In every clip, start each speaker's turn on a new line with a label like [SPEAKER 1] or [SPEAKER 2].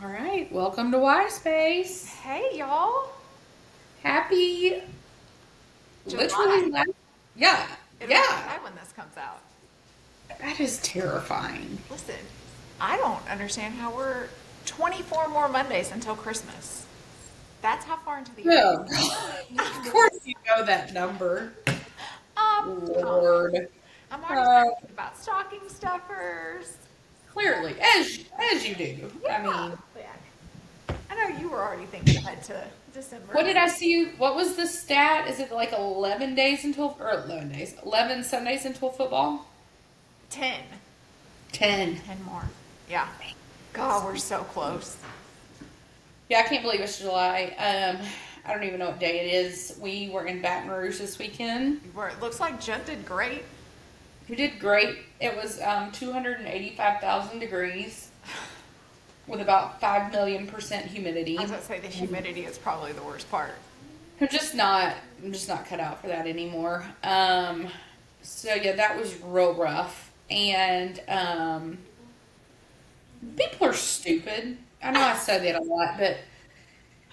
[SPEAKER 1] All right, welcome to Y Space.
[SPEAKER 2] Hey, y'all.
[SPEAKER 1] Happy, literally,
[SPEAKER 2] July.
[SPEAKER 1] yeah,
[SPEAKER 2] It'll be
[SPEAKER 1] yeah.
[SPEAKER 2] July when this comes out.
[SPEAKER 1] That is terrifying.
[SPEAKER 2] Listen, I don't understand how we're 24 more Mondays until Christmas. That's how far into the year
[SPEAKER 1] Oh, God. Of course you know that number.
[SPEAKER 2] Come on.
[SPEAKER 1] Lord.
[SPEAKER 2] I'm already
[SPEAKER 1] Uh,
[SPEAKER 2] starting to think about stocking stuffers.
[SPEAKER 1] Clearly, as you do. I
[SPEAKER 2] Yeah.
[SPEAKER 1] mean,
[SPEAKER 2] I know you were already thinking ahead to
[SPEAKER 1] what
[SPEAKER 2] December.
[SPEAKER 1] did I see you? What was the stat? Is it like 11 days until, or 11 days, 11 Sundays until football?
[SPEAKER 2] 10.
[SPEAKER 1] 10.
[SPEAKER 2] 10 more. Yeah. God, we're so close.
[SPEAKER 1] Yeah, I can't believe it's July. I don't even know what day it is. We were in Baton Rouge this weekend.
[SPEAKER 2] It looks like Jen did great.
[SPEAKER 1] We did great. It was 285,000 degrees with about 5 million% humidity.
[SPEAKER 2] I was going to say the humidity is probably the worst part.
[SPEAKER 1] I'm just not. I'm just not cut out for that anymore. So yeah, that was real rough. And people are stupid. I know I said that a lot, but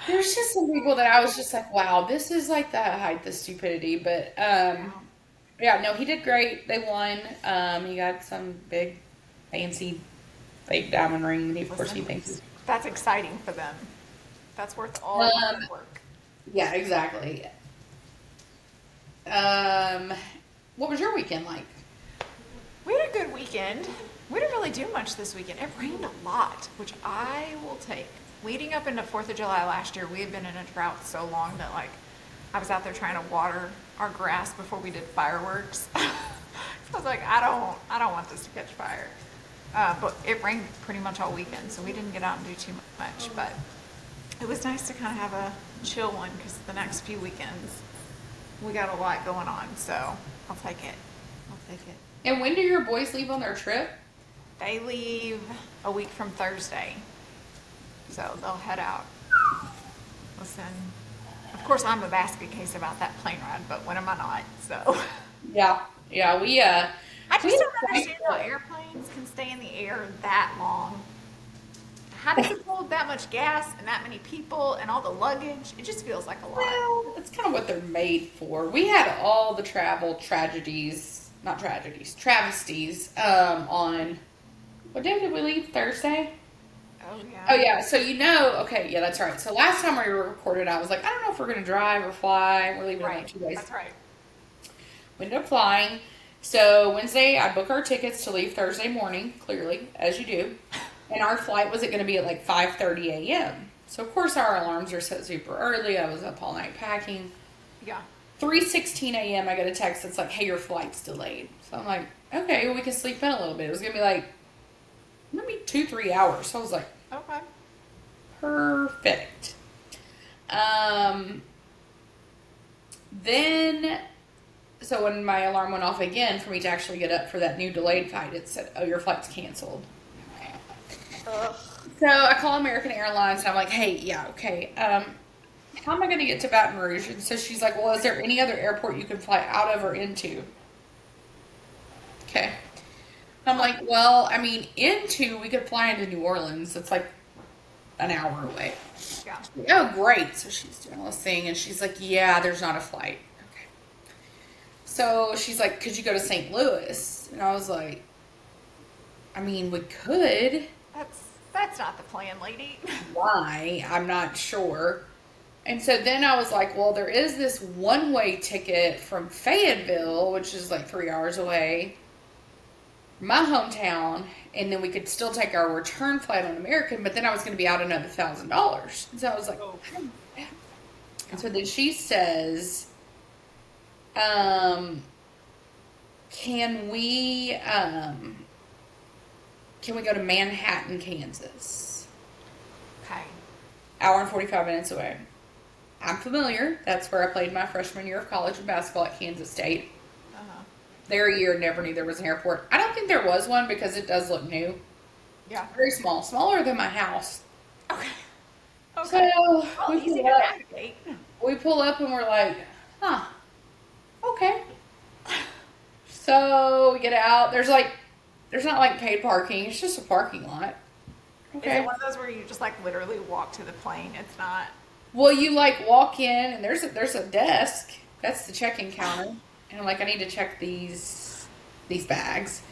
[SPEAKER 1] there's just some people that I was just like, wow, this is like the height of stupidity. But
[SPEAKER 2] Yeah.
[SPEAKER 1] yeah, no, he did great. They won. He got some big, fancy, fake diamond ring. Of course, he
[SPEAKER 2] Listen,
[SPEAKER 1] thinks.
[SPEAKER 2] that's exciting for them. That's worth all the
[SPEAKER 1] Um,
[SPEAKER 2] hard work.
[SPEAKER 1] yeah, exactly. Um, what was your weekend like?
[SPEAKER 2] We had a good weekend. We didn't really do much this weekend. It rained a lot, which I will take. Leading up into 4th of July last year, we had been in a drought so long that like I was out there trying to water our grass before we did fireworks. So I was like, I don't want this to catch fire. But it rained pretty much all weekend, so we didn't get out and do too much. But it was nice to kind of have a chill one because the next few weekends we got a lot going on. So I'll take it. I'll take it.
[SPEAKER 1] And when do your boys leave on their trip?
[SPEAKER 2] They leave a week from Thursday, so they'll head out. Listen, of course, I'm a basket case about that plane ride, but when am I not? So
[SPEAKER 1] Yeah, yeah.
[SPEAKER 2] I
[SPEAKER 1] We
[SPEAKER 2] just
[SPEAKER 1] had
[SPEAKER 2] don't
[SPEAKER 1] a flight
[SPEAKER 2] understand how airplanes can stay in the air that long. How does it hold that much gas and that many people and all the luggage? It just feels like a lot.
[SPEAKER 1] Well, that's kind of what they're made for. We had all the travel tragedies, not tragedies, travesties, on what day did we leave? Thursday?
[SPEAKER 2] Oh
[SPEAKER 1] Oh,
[SPEAKER 2] yeah.
[SPEAKER 1] yeah. So, okay, yeah, that's right. So, last time we recorded, I was like, I don't know if we're going to drive or fly. We're leaving in
[SPEAKER 2] Right.
[SPEAKER 1] like 2 days.
[SPEAKER 2] That's right.
[SPEAKER 1] We ended up flying. So, Wednesday, I booked our tickets to leave Thursday morning, clearly, as you do. And our flight was going to be at like 5:30 a.m. So, of course, our alarms are set super early. I was up all night packing.
[SPEAKER 2] Yeah.
[SPEAKER 1] 3:16 a.m. I get a text that's like, "Hey, your flight's delayed." So I'm like, "Okay, well, we can sleep in a little bit." It was gonna be like maybe 2-3 hours. So I was like,
[SPEAKER 2] Okay.
[SPEAKER 1] "Perfect." Um, then so when my alarm went off again for me to actually get up for that new delayed flight, it said, "Oh, your flight's canceled."
[SPEAKER 2] Ugh.
[SPEAKER 1] So I call American Airlines and I'm like, "Hey, yeah, okay. How am I going to get to Baton Rouge?" And so she's like, "Well, is there any other airport you can fly out of or into?" Okay. I'm like, well, I mean, we could fly into New Orleans. It's like an hour away.
[SPEAKER 2] Yeah.
[SPEAKER 1] Oh, great. So she's doing all this thing, and she's like, yeah, there's not a flight. Okay. So she's like, could you go to St. Louis? And I was like, I mean, we could.
[SPEAKER 2] That's not the plan, lady.
[SPEAKER 1] Why? I'm not sure. And so then I was like, well, there is this one-way ticket from Fayetteville, which is like 3 hours away, my hometown, and then we could still take our return flight on American, but then I was going to be out another $1,000. And so I was like,
[SPEAKER 2] Oh.
[SPEAKER 1] and so then she says, um, can we, um, can we go to Manhattan, Kansas?
[SPEAKER 2] Okay.
[SPEAKER 1] Hour and 45 minutes away. I'm familiar. That's where I played my freshman year of college in basketball at Kansas State.
[SPEAKER 2] Uh-huh.
[SPEAKER 1] There a year, never knew there was an airport. I don't think there was one because it does look new.
[SPEAKER 2] Yeah.
[SPEAKER 1] Very small, smaller than my house.
[SPEAKER 2] Okay. Okay.
[SPEAKER 1] So
[SPEAKER 2] Well,
[SPEAKER 1] we
[SPEAKER 2] easy
[SPEAKER 1] pull
[SPEAKER 2] to
[SPEAKER 1] up.
[SPEAKER 2] navigate.
[SPEAKER 1] We pull up and we're like, huh, okay. So we get out. There's not like paid parking. It's just a parking lot.
[SPEAKER 2] Is it one of those where you just like literally walk to the plane? It's not.
[SPEAKER 1] Well, you like walk in and there's a desk. That's the check-in counter. And I'm like, I need to check these bags.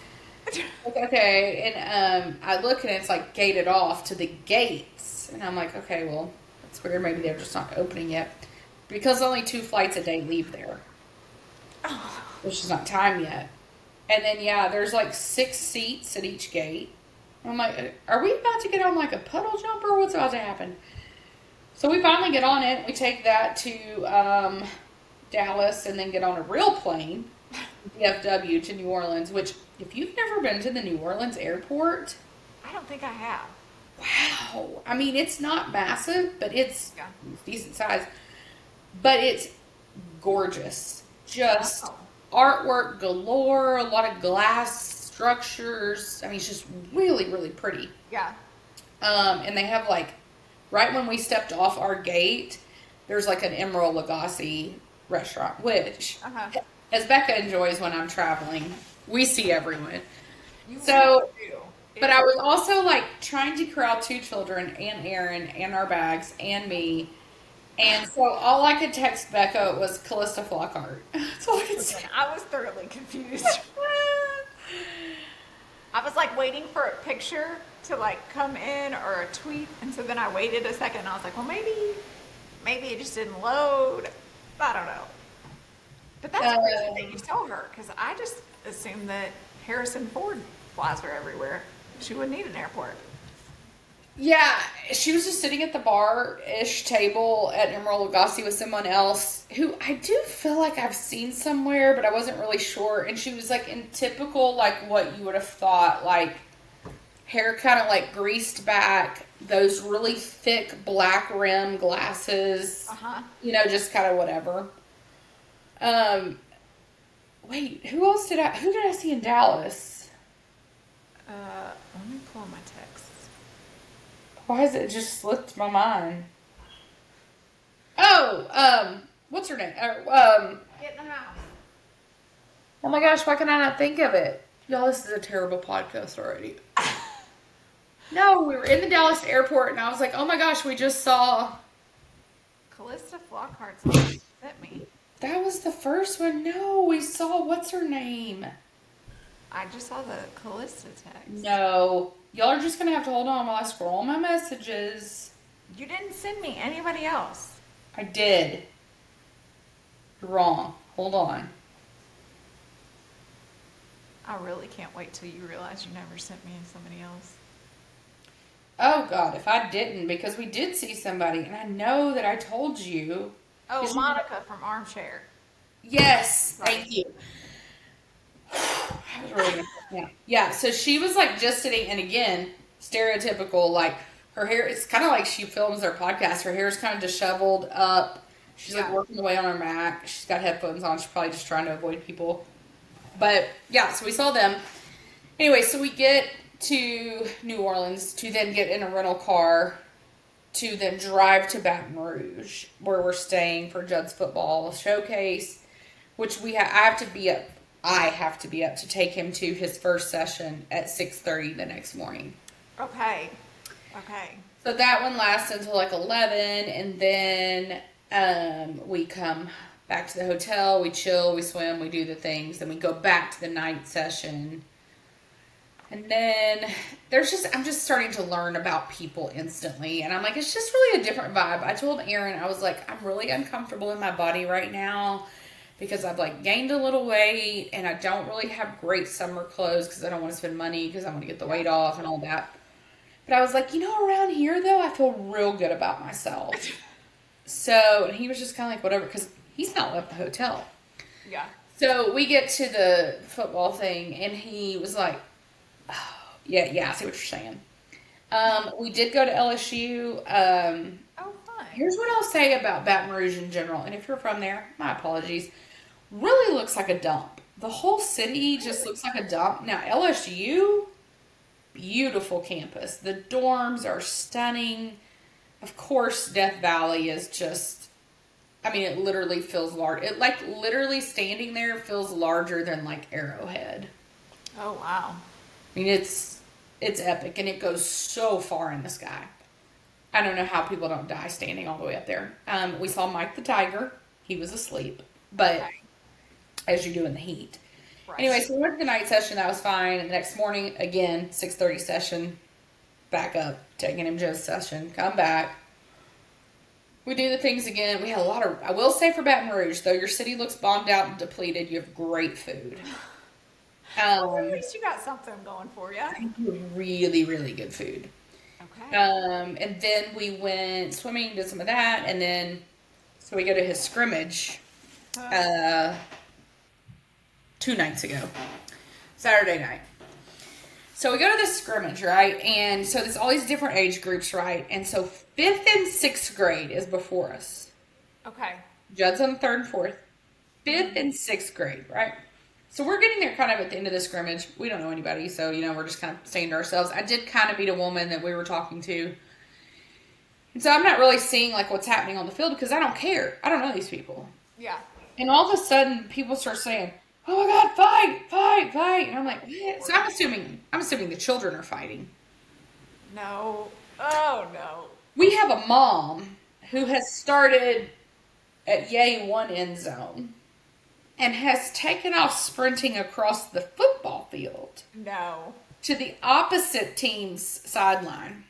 [SPEAKER 1] Like, okay, and I look and it's like gated off to the gates. And I'm like, okay, well, that's weird. Maybe they're just not opening yet. Because only 2 flights a day leave there.
[SPEAKER 2] Oh.
[SPEAKER 1] Which is not time yet. And then, yeah, there's like 6 seats at each gate. I'm like, are we about to get on like a puddle jumper? What's about to happen? So we finally get on it. We take that to Dallas and then get on a real plane, DFW to New Orleans, which if you've never been to the New Orleans airport.
[SPEAKER 2] I don't think I have.
[SPEAKER 1] Wow. I mean, it's not massive, but it's decent size. But it's gorgeous. Just artwork galore, a lot of glass structures. I mean, it's just really, really pretty.
[SPEAKER 2] Yeah.
[SPEAKER 1] And they have like, right when we stepped off our gate, there's like an Emerald Lagasse restaurant, which, as Becca enjoys when I'm traveling, we see everyone. But I was also like trying to corral 2 children and Aaron and our bags and me. And so all I could text Becca was Callista Flockhart. That's all I could say.
[SPEAKER 2] I was thoroughly confused. I was like waiting for a picture to like come in or a tweet. And so then I waited a second and I was like, well, maybe it just didn't load. I don't know. But that's crazy that you saw her because I just assumed that Harrison Ford flies her everywhere. She wouldn't need an airport.
[SPEAKER 1] Yeah, she was just sitting at the bar-ish table at Emerald Lagasse with someone else who I do feel like I've seen somewhere, but I wasn't really sure. And she was like in typical, like what you would have thought, like hair kind of like greased back, those really thick black rim glasses, you know, just kind of whatever. Wait, who did I see in Dallas?
[SPEAKER 2] Let me pull my texts.
[SPEAKER 1] Why has it just slipped my mind? Oh, what's her name?
[SPEAKER 2] Get in the house.
[SPEAKER 1] Oh my gosh, why can I not think of it? Y'all, this is a terrible podcast already. No, we were in the Dallas airport and I was like, oh my gosh, we just saw...
[SPEAKER 2] Callista Flockhart's sent me.
[SPEAKER 1] That was the first one. No, we saw, what's her name?
[SPEAKER 2] I just saw the Callista text.
[SPEAKER 1] No. Y'all are just going to have to hold on while I scroll my messages.
[SPEAKER 2] You didn't send me anybody else.
[SPEAKER 1] I did. You're wrong. Hold on.
[SPEAKER 2] I really can't wait till you realize you never sent me somebody else.
[SPEAKER 1] Oh, God, if I didn't, because we did see somebody, and I know that I told you.
[SPEAKER 2] Oh, Monica from Armchair.
[SPEAKER 1] Yes, thank you. I was really yeah, so she was like just sitting, and again, stereotypical, like her hair, it's kind of like she films their podcast. Her hair is kind of disheveled up. She's like working away on her Mac. She's got headphones on. She's probably just trying to avoid people. But yeah, so we saw them. Anyway, so we get to New Orleans to then get in a rental car to then drive to Baton Rouge, where we're staying for Judd's football showcase, which I have to be up to take him to his first session at 6:30 the next morning.
[SPEAKER 2] Okay.
[SPEAKER 1] So that one lasts until like 11, and then we come back to the hotel, we chill, we swim, we do the things, then we go back to the night session. And then I'm just starting to learn about people instantly. And I'm like, it's just really a different vibe. I told Aaron, I was like, I'm really uncomfortable in my body right now because I've like gained a little weight and I don't really have great summer clothes because I don't want to spend money because I want to get the weight off and all that. But I was like, around here though, I feel real good about myself. So, and he was just kind of like, whatever, because he's not left the hotel.
[SPEAKER 2] Yeah.
[SPEAKER 1] So we get to the football thing and he was like, oh, yeah, I see what you're saying. We did go to LSU.
[SPEAKER 2] Oh, fun.
[SPEAKER 1] Here's what I'll say about Baton Rouge in general. And if you're from there, my apologies. Really looks like a dump. The whole city just looks like a dump. Now, LSU, beautiful campus. The dorms are stunning. Of course, Death Valley is just, it literally feels large. It literally standing there feels larger than Arrowhead.
[SPEAKER 2] Oh, wow.
[SPEAKER 1] It's It's epic, and it goes so far in the sky. I don't know how people don't die standing all the way up there. We saw Mike the Tiger. He was asleep, but as you do in the heat. Right. Anyway, so we went to the night session. That was fine. And the next morning, again, 6:30 session. Back up, taking him to a session. Come back. We do the things again. We had a lot of, I will say for Baton Rouge, though your city looks bombed out and depleted, you have great food.
[SPEAKER 2] Well, at least you got something going for you.
[SPEAKER 1] Really, really good food.
[SPEAKER 2] Okay.
[SPEAKER 1] And then we went swimming, did some of that, and then, so we go to his scrimmage 2 nights ago. Saturday night. So we go to this scrimmage, right? And so there's all these different age groups, right? And so 5th and 6th grade is before us.
[SPEAKER 2] Okay.
[SPEAKER 1] Judd's on the 3rd and 4th. 5th and 6th grade, right? So we're getting there kind of at the end of the scrimmage. We don't know anybody, so, we're just kind of staying to ourselves. I did kind of meet a woman that we were talking to. And so I'm not really seeing, like, what's happening on the field because I don't care. I don't know these people.
[SPEAKER 2] Yeah.
[SPEAKER 1] And all of a sudden, people start saying, "Oh my God, fight, fight, fight." And I'm like, what? So I'm assuming the children are fighting.
[SPEAKER 2] No. Oh, no.
[SPEAKER 1] We have a mom who has started at yay one end zone and has taken off sprinting across the football field.
[SPEAKER 2] No.
[SPEAKER 1] To the opposite team's sideline.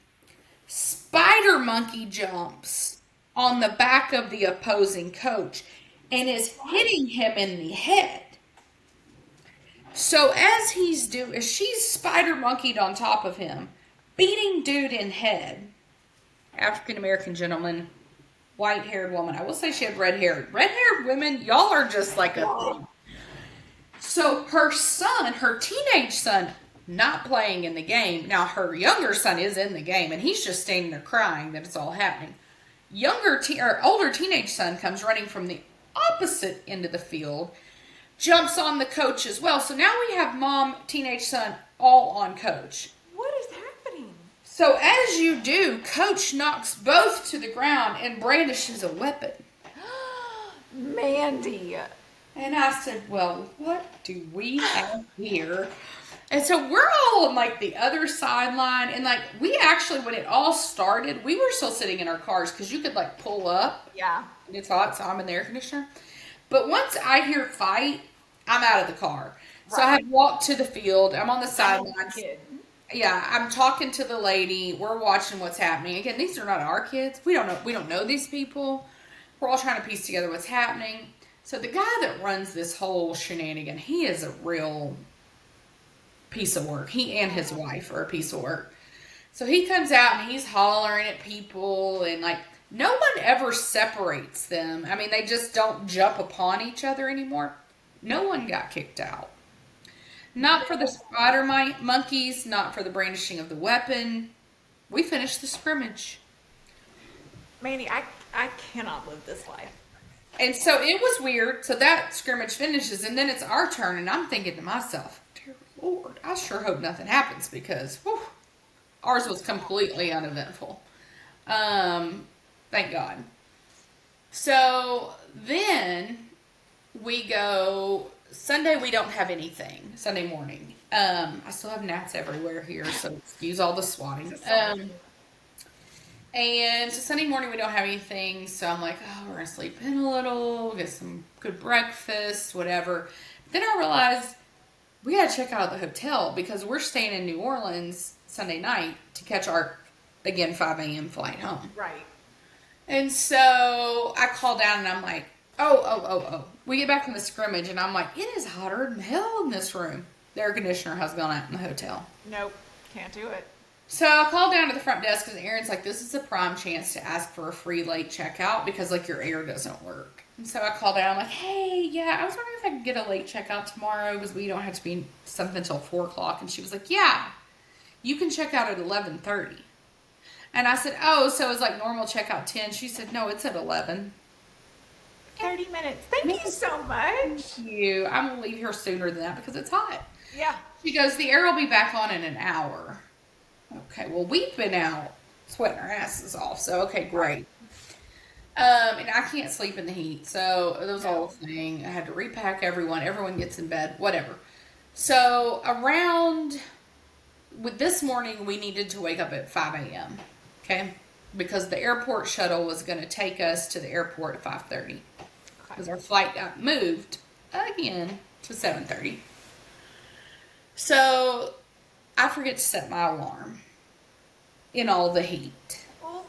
[SPEAKER 1] Spider monkey jumps on the back of the opposing coach and is hitting him in the head. So as she's spider monkeyed on top of him, beating dude in head, African American gentleman, white haired woman. I will say she had red hair. Red haired women, y'all are just like a thing. So her son, her teenage son, not playing in the game. Now her younger son is in the game, and he's just standing there crying that it's all happening. Older teenage son comes running from the opposite end of the field. Jumps on the coach as well. So now we have mom, teenage son, all on coach.
[SPEAKER 2] What is happening?
[SPEAKER 1] So as you do, coach knocks both to the ground and brandishes a weapon.
[SPEAKER 2] Mandy.
[SPEAKER 1] And I said, well, what do we have here? And so we're all on like the other sideline. And like we actually, when it all started, we were still sitting in our cars because you could like pull up.
[SPEAKER 2] Yeah.
[SPEAKER 1] And it's hot, so I'm in the air conditioner. But once I hear fight, I'm out of the car. Right. So I had walked to the field. I'm on the sidelines. Yeah, I'm talking to the lady. We're watching what's happening. Again, these are not our kids. We don't know these people. We're all trying to piece together what's happening. So the guy that runs this whole shenanigan, he is a real piece of work. He and his wife are a piece of work. So he comes out and he's hollering at people and like no one ever separates them. I mean, they just don't jump upon each other anymore. No one got kicked out. Not for the spider monkeys, not for the brandishing of the weapon. We finished the scrimmage.
[SPEAKER 2] Mandy, I cannot live this life.
[SPEAKER 1] And so it was weird. So that scrimmage finishes, and then it's our turn, and I'm thinking to myself, dear Lord, I sure hope nothing happens because ours was completely uneventful. Thank God. So then we go, Sunday we don't have anything, Sunday morning. I still have gnats everywhere here, so excuse all the swatting. And so Sunday morning we don't have anything, so I'm like, we're going to sleep in a little, get some good breakfast, whatever. Then I realized we got to check out of the hotel because we're staying in New Orleans Sunday night to catch our, again, 5 a.m. flight home.
[SPEAKER 2] Right.
[SPEAKER 1] And so I call down and I'm like, oh. We get back from the scrimmage and I'm like, it is hotter than hell in this room. The air conditioner has gone out in the hotel.
[SPEAKER 2] Nope, can't do it.
[SPEAKER 1] So I called down to the front desk because Aaron's like, this is a prime chance to ask for a free late checkout because like your air doesn't work. And so I called down, I'm like, hey, yeah, I was wondering if I could get a late checkout tomorrow because we don't have to be something until 4 o'clock. And she was like, yeah, you can check out at 11:30. And I said, oh, so it's like normal checkout 10. She said, no, it's at 11.
[SPEAKER 2] 30 minutes. Thank you so much.
[SPEAKER 1] Thank you. I'm going to leave here sooner than that because it's hot.
[SPEAKER 2] Yeah.
[SPEAKER 1] She goes, the air will be back on in an hour. Okay, well, we've been out sweating our asses off, so okay, great. And I can't sleep in the heat, so it was a whole thing. I had to repack everyone. Everyone gets in bed, whatever. So around with this morning, we needed to wake up at 5 a.m., okay? Because the airport shuttle was going to take us to the airport at 5:30. Because our flight got moved again to 7:30. So I forget to set my alarm in all the heat.
[SPEAKER 2] Oh.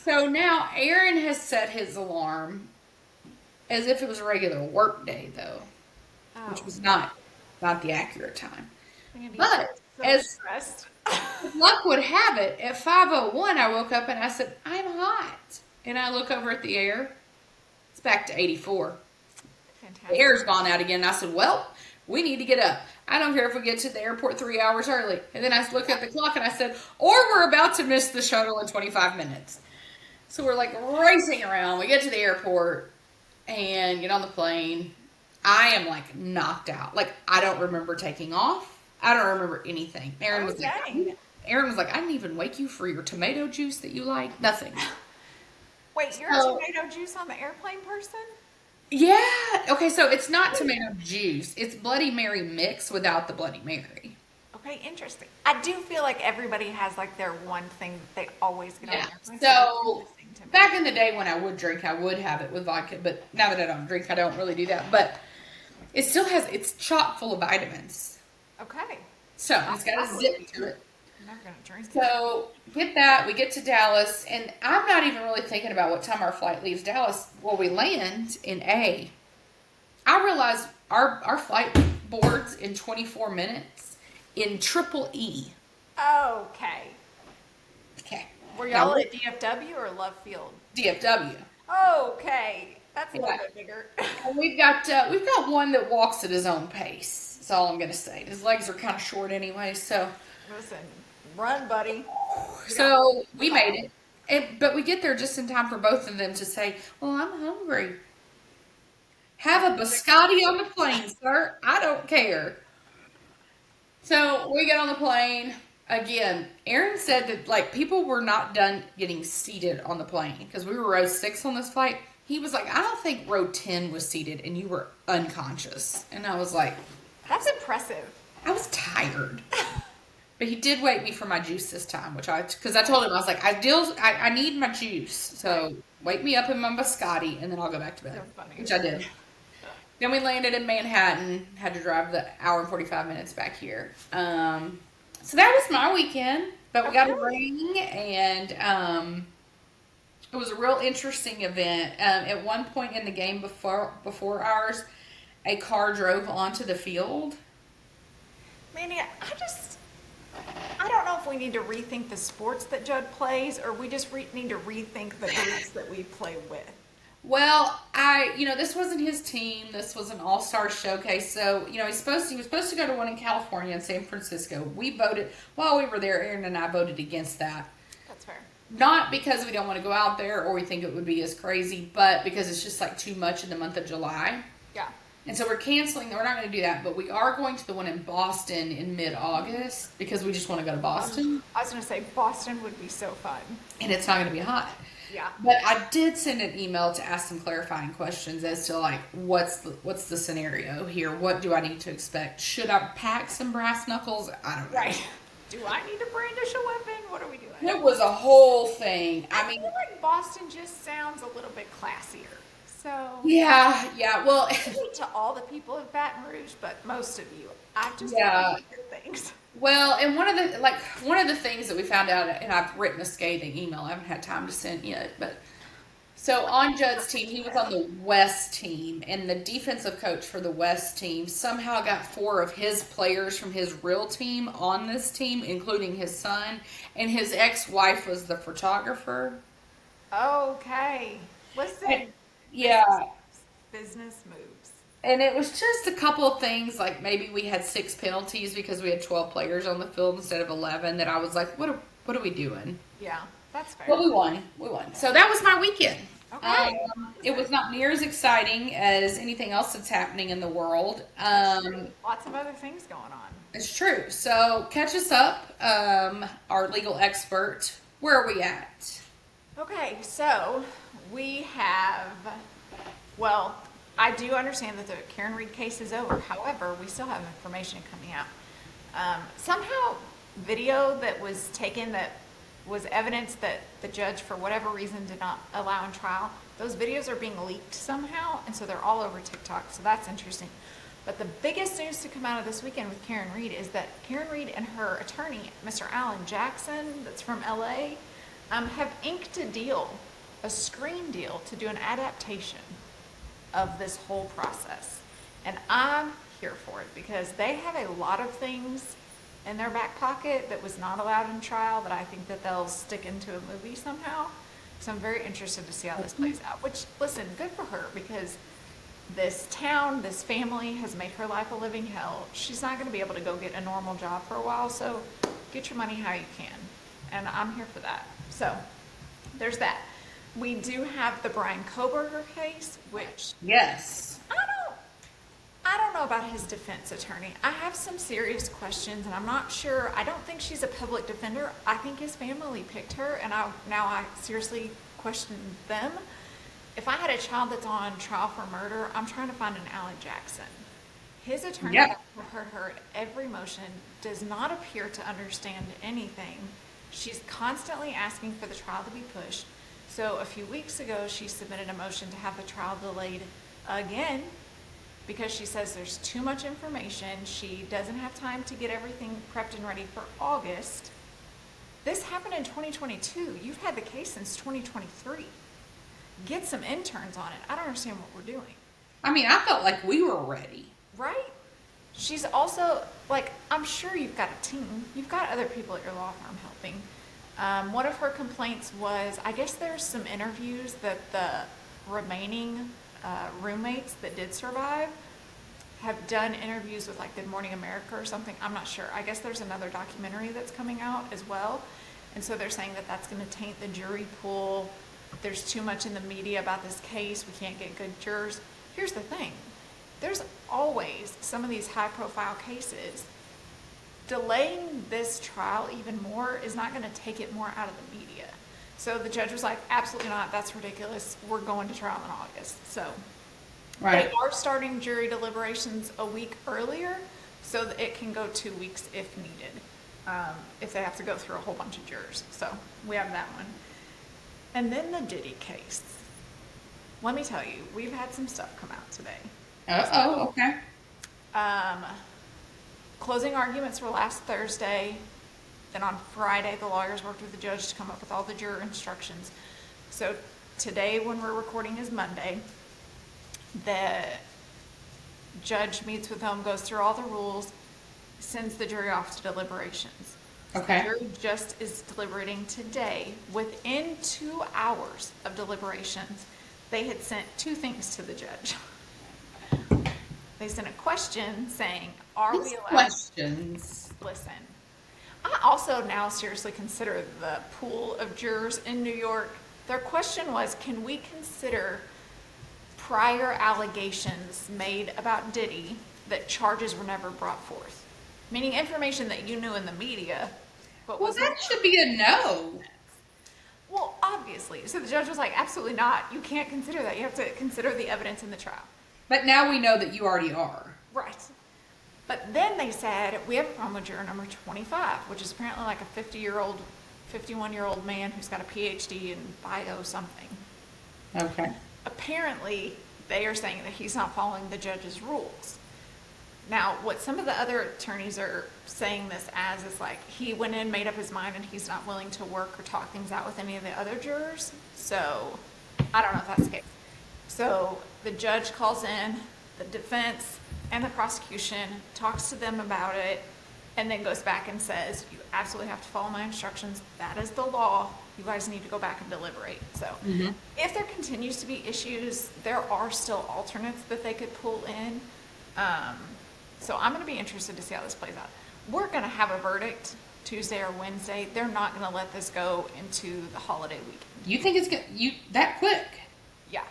[SPEAKER 1] So now Aaron has set his alarm as if it was a regular work day, though, which was not the accurate time. But
[SPEAKER 2] so
[SPEAKER 1] as
[SPEAKER 2] stressed.
[SPEAKER 1] luck would have it, at 5:01 I woke up and I said, I'm hot. And I look over at the air. It's back to 84.
[SPEAKER 2] Fantastic.
[SPEAKER 1] The air's gone out again. And I said, well, we need to get up. I don't care if we get to the airport 3 hours early. And then I looked at the clock and I said, or we're about to miss the shuttle in 25 minutes. So we're like racing around. We get to the airport and get on the plane. I am like knocked out. Like I don't remember taking off. I don't remember anything. Aaron was like, I didn't even wake you for your tomato juice that you like. Nothing.
[SPEAKER 2] Wait, you're a tomato juice on the airplane person?
[SPEAKER 1] Yeah. Okay, so it's not tomato juice. It's Bloody Mary mix without the Bloody Mary.
[SPEAKER 2] Okay, interesting. I do feel like everybody has like their one thing that they always get on
[SPEAKER 1] Yeah.
[SPEAKER 2] their mind.
[SPEAKER 1] So back in the day when I would drink, I would have it with vodka, but now that I don't drink, I don't really do that. But it still it's chock full of vitamins.
[SPEAKER 2] Okay.
[SPEAKER 1] So it's got a zip to it.
[SPEAKER 2] I'm never gonna drink it.
[SPEAKER 1] So get that, we get to Dallas, and I'm not even really thinking about what time our flight leaves Dallas. Well, we land in A. I realize our flight boards in 24 minutes in triple E.
[SPEAKER 2] Okay.
[SPEAKER 1] Okay.
[SPEAKER 2] Were y'all at DFW or Love Field?
[SPEAKER 1] DFW.
[SPEAKER 2] Okay. That's a little bit bigger.
[SPEAKER 1] And we've got one that walks at his own pace. That's all I'm gonna say. His legs are kind of short anyway, so.
[SPEAKER 2] Listen, run, buddy.
[SPEAKER 1] So we made it, but we get there just in time for both of them to say, "Well, I'm hungry. Have a biscotti on the plane, sir. I don't care." So we get on the plane. Again, Aaron said that like people were not done getting seated on the plane because we were row 6 on this flight. He was like, I don't think row 10 was seated and you were unconscious. And I was like,
[SPEAKER 2] that's impressive.
[SPEAKER 1] I was tired. But he did wake me for my juice this time, because I told him, I was like, I need my juice. So wake me up in my biscotti and then I'll go back to bed, which I did. Then we landed in Manhattan, had to drive the hour and 45 minutes back here. So that was my weekend, but we got a ring, and it was a real interesting event. At one point in the game before ours, a car drove onto the field.
[SPEAKER 2] Mandy, I don't know if we need to rethink the sports that Judd plays, or we just need to rethink the groups that we play with.
[SPEAKER 1] Well, this wasn't his team. This was an all-star showcase. So, he was supposed to go to one in California and San Francisco. We voted, while we were there, Aaron and I voted against that.
[SPEAKER 2] That's fair.
[SPEAKER 1] Not because we don't want to go out there or we think it would be as crazy, but because it's just like too much in the month of July.
[SPEAKER 2] Yeah.
[SPEAKER 1] And so we're canceling. We're not going to do that, but we are going to the one in Boston in mid-August because we just want to go to Boston.
[SPEAKER 2] I was going to say Boston would be so fun.
[SPEAKER 1] And it's not going to be hot.
[SPEAKER 2] Yeah.
[SPEAKER 1] But I did send an email to ask some clarifying questions as to like what's the scenario here? What do I need to expect? Should I pack some brass knuckles? I don't know.
[SPEAKER 2] Right. Do I need to brandish a weapon? What are we doing?
[SPEAKER 1] It was a whole thing.
[SPEAKER 2] I feel like Boston just sounds a little bit classier. So
[SPEAKER 1] yeah. Well,
[SPEAKER 2] to all the people of Baton Rouge, but most of you, I just
[SPEAKER 1] want
[SPEAKER 2] to hear things.
[SPEAKER 1] Well, and one of the things that we found out, and I've written a scathing email. I haven't had time to send yet, but so on Judd's team, he was on the West team, and the defensive coach for the West team somehow got 4 of his players from his real team on this team, including his son, and his ex-wife was the photographer.
[SPEAKER 2] Okay, listen.
[SPEAKER 1] Yeah.
[SPEAKER 2] Business moves.
[SPEAKER 1] And it was just a couple of things, like maybe we had 6 penalties because we had 12 players on the field instead of 11, that I was like, what are we doing?
[SPEAKER 2] Yeah, that's fair.
[SPEAKER 1] But we won. So that was my weekend.
[SPEAKER 2] Okay.
[SPEAKER 1] It was not near as exciting as anything else that's happening in the world.
[SPEAKER 2] Lots of other things going on.
[SPEAKER 1] It's true. So catch us up, our legal expert. Where are we at?
[SPEAKER 2] Okay, so we have, I do understand that the Karen Reed case is over. However, we still have information coming out. Somehow, video that was taken that was evidence that the judge, for whatever reason, did not allow in trial, those videos are being leaked somehow, and so they're all over TikTok, so that's interesting. But the biggest news to come out of this weekend with Karen Reed is that Karen Reed and her attorney, Mr. Alan Jackson, that's from LA, have inked a deal, a screen deal, to do an adaptation of this whole process. And I'm here for it because they have a lot of things in their back pocket that was not allowed in trial that I think that they'll stick into a movie somehow. So I'm very interested to see how this plays out, which, listen, good for her, because this town, this family has made her life a living hell. She's not going to be able to go get a normal job for a while, so get your money how you can. And I'm here for that. So there's that. We do have the Brian Kohberger case, which...
[SPEAKER 1] Yes.
[SPEAKER 2] I don't know about his defense attorney. I have some serious questions, and I'm not sure. I don't think she's a public defender. I think his family picked her, and now I seriously question them. If I had a child that's on trial for murder, I'm trying to find an Alan Jackson. His attorney that heard her at every motion does not appear to understand anything. She's constantly asking for the trial to be pushed. So a few weeks ago, she submitted a motion to have the trial delayed again because she says there's too much information. She doesn't have time to get everything prepped and ready for August. This happened in 2022. You've had the case since 2023. Get some interns on it. I don't understand what we're doing.
[SPEAKER 1] I mean, I felt like we were ready.
[SPEAKER 2] Right? She's also, like, I'm sure you've got a team. You've got other people at your law firm helping. One of her complaints was, I guess there's some interviews that the remaining roommates that did survive have done interviews with, like, Good Morning America or something. I'm not sure. I guess there's another documentary that's coming out as well. And so they're saying that that's going to taint the jury pool. There's too much in the media about this case. We can't get good jurors. Here's the thing. There's always some of these high-profile cases. Delaying this trial even more is not going to take it more out of the media. So the judge was like, absolutely not. That's ridiculous. We're going to trial in August. So
[SPEAKER 1] Right.
[SPEAKER 2] they are starting jury deliberations a week earlier so that it can go 2 weeks if needed, if they have to go through a whole bunch of jurors. So we have that one. And then the Diddy case. Let me tell you, we've had some stuff come out today.
[SPEAKER 1] Okay.
[SPEAKER 2] Closing arguments were last Thursday. Then on Friday, the lawyers worked with the judge to come up with all the juror instructions. So today, when we're recording, is Monday. The judge meets with them, goes through all the rules, sends the jury off to deliberations.
[SPEAKER 1] Okay.
[SPEAKER 2] The jury just is deliberating today. Within 2 hours of deliberations, they had sent 2 things to the judge. They sent a question saying, are we allowed...
[SPEAKER 1] Questions.
[SPEAKER 2] Listen, I also now seriously consider the pool of jurors in New York. Their question was, can we consider prior allegations made about Diddy that charges were never brought forth? Meaning information that you knew in the media, but
[SPEAKER 1] Well,
[SPEAKER 2] was
[SPEAKER 1] that should be a no.
[SPEAKER 2] Well, obviously. So the judge was like, absolutely not. You can't consider that. You have to consider the evidence in the trial.
[SPEAKER 1] But now we know that you already are.
[SPEAKER 2] Right. But then they said, we have a problem with juror number 25, which is apparently like a 51-year-old man who's got a PhD in bio something.
[SPEAKER 1] Okay.
[SPEAKER 2] Apparently, they are saying that he's not following the judge's rules. Now, what some of the other attorneys are saying this as is like, he went in, made up his mind, and he's not willing to work or talk things out with any of the other jurors. So, I don't know if that's the case. So, the judge calls in the defense and the prosecution, talks to them about it, and then goes back and says, you absolutely have to follow my instructions. That is the law. You guys need to go back and deliberate. So, if there continues to be issues, there are still alternates that they could pull in. So I'm going to be interested to see how this plays out. We're going to have a verdict Tuesday or Wednesday. They're not going to let this go into the holiday weekend.
[SPEAKER 1] You think it's that quick?
[SPEAKER 2] Yeah.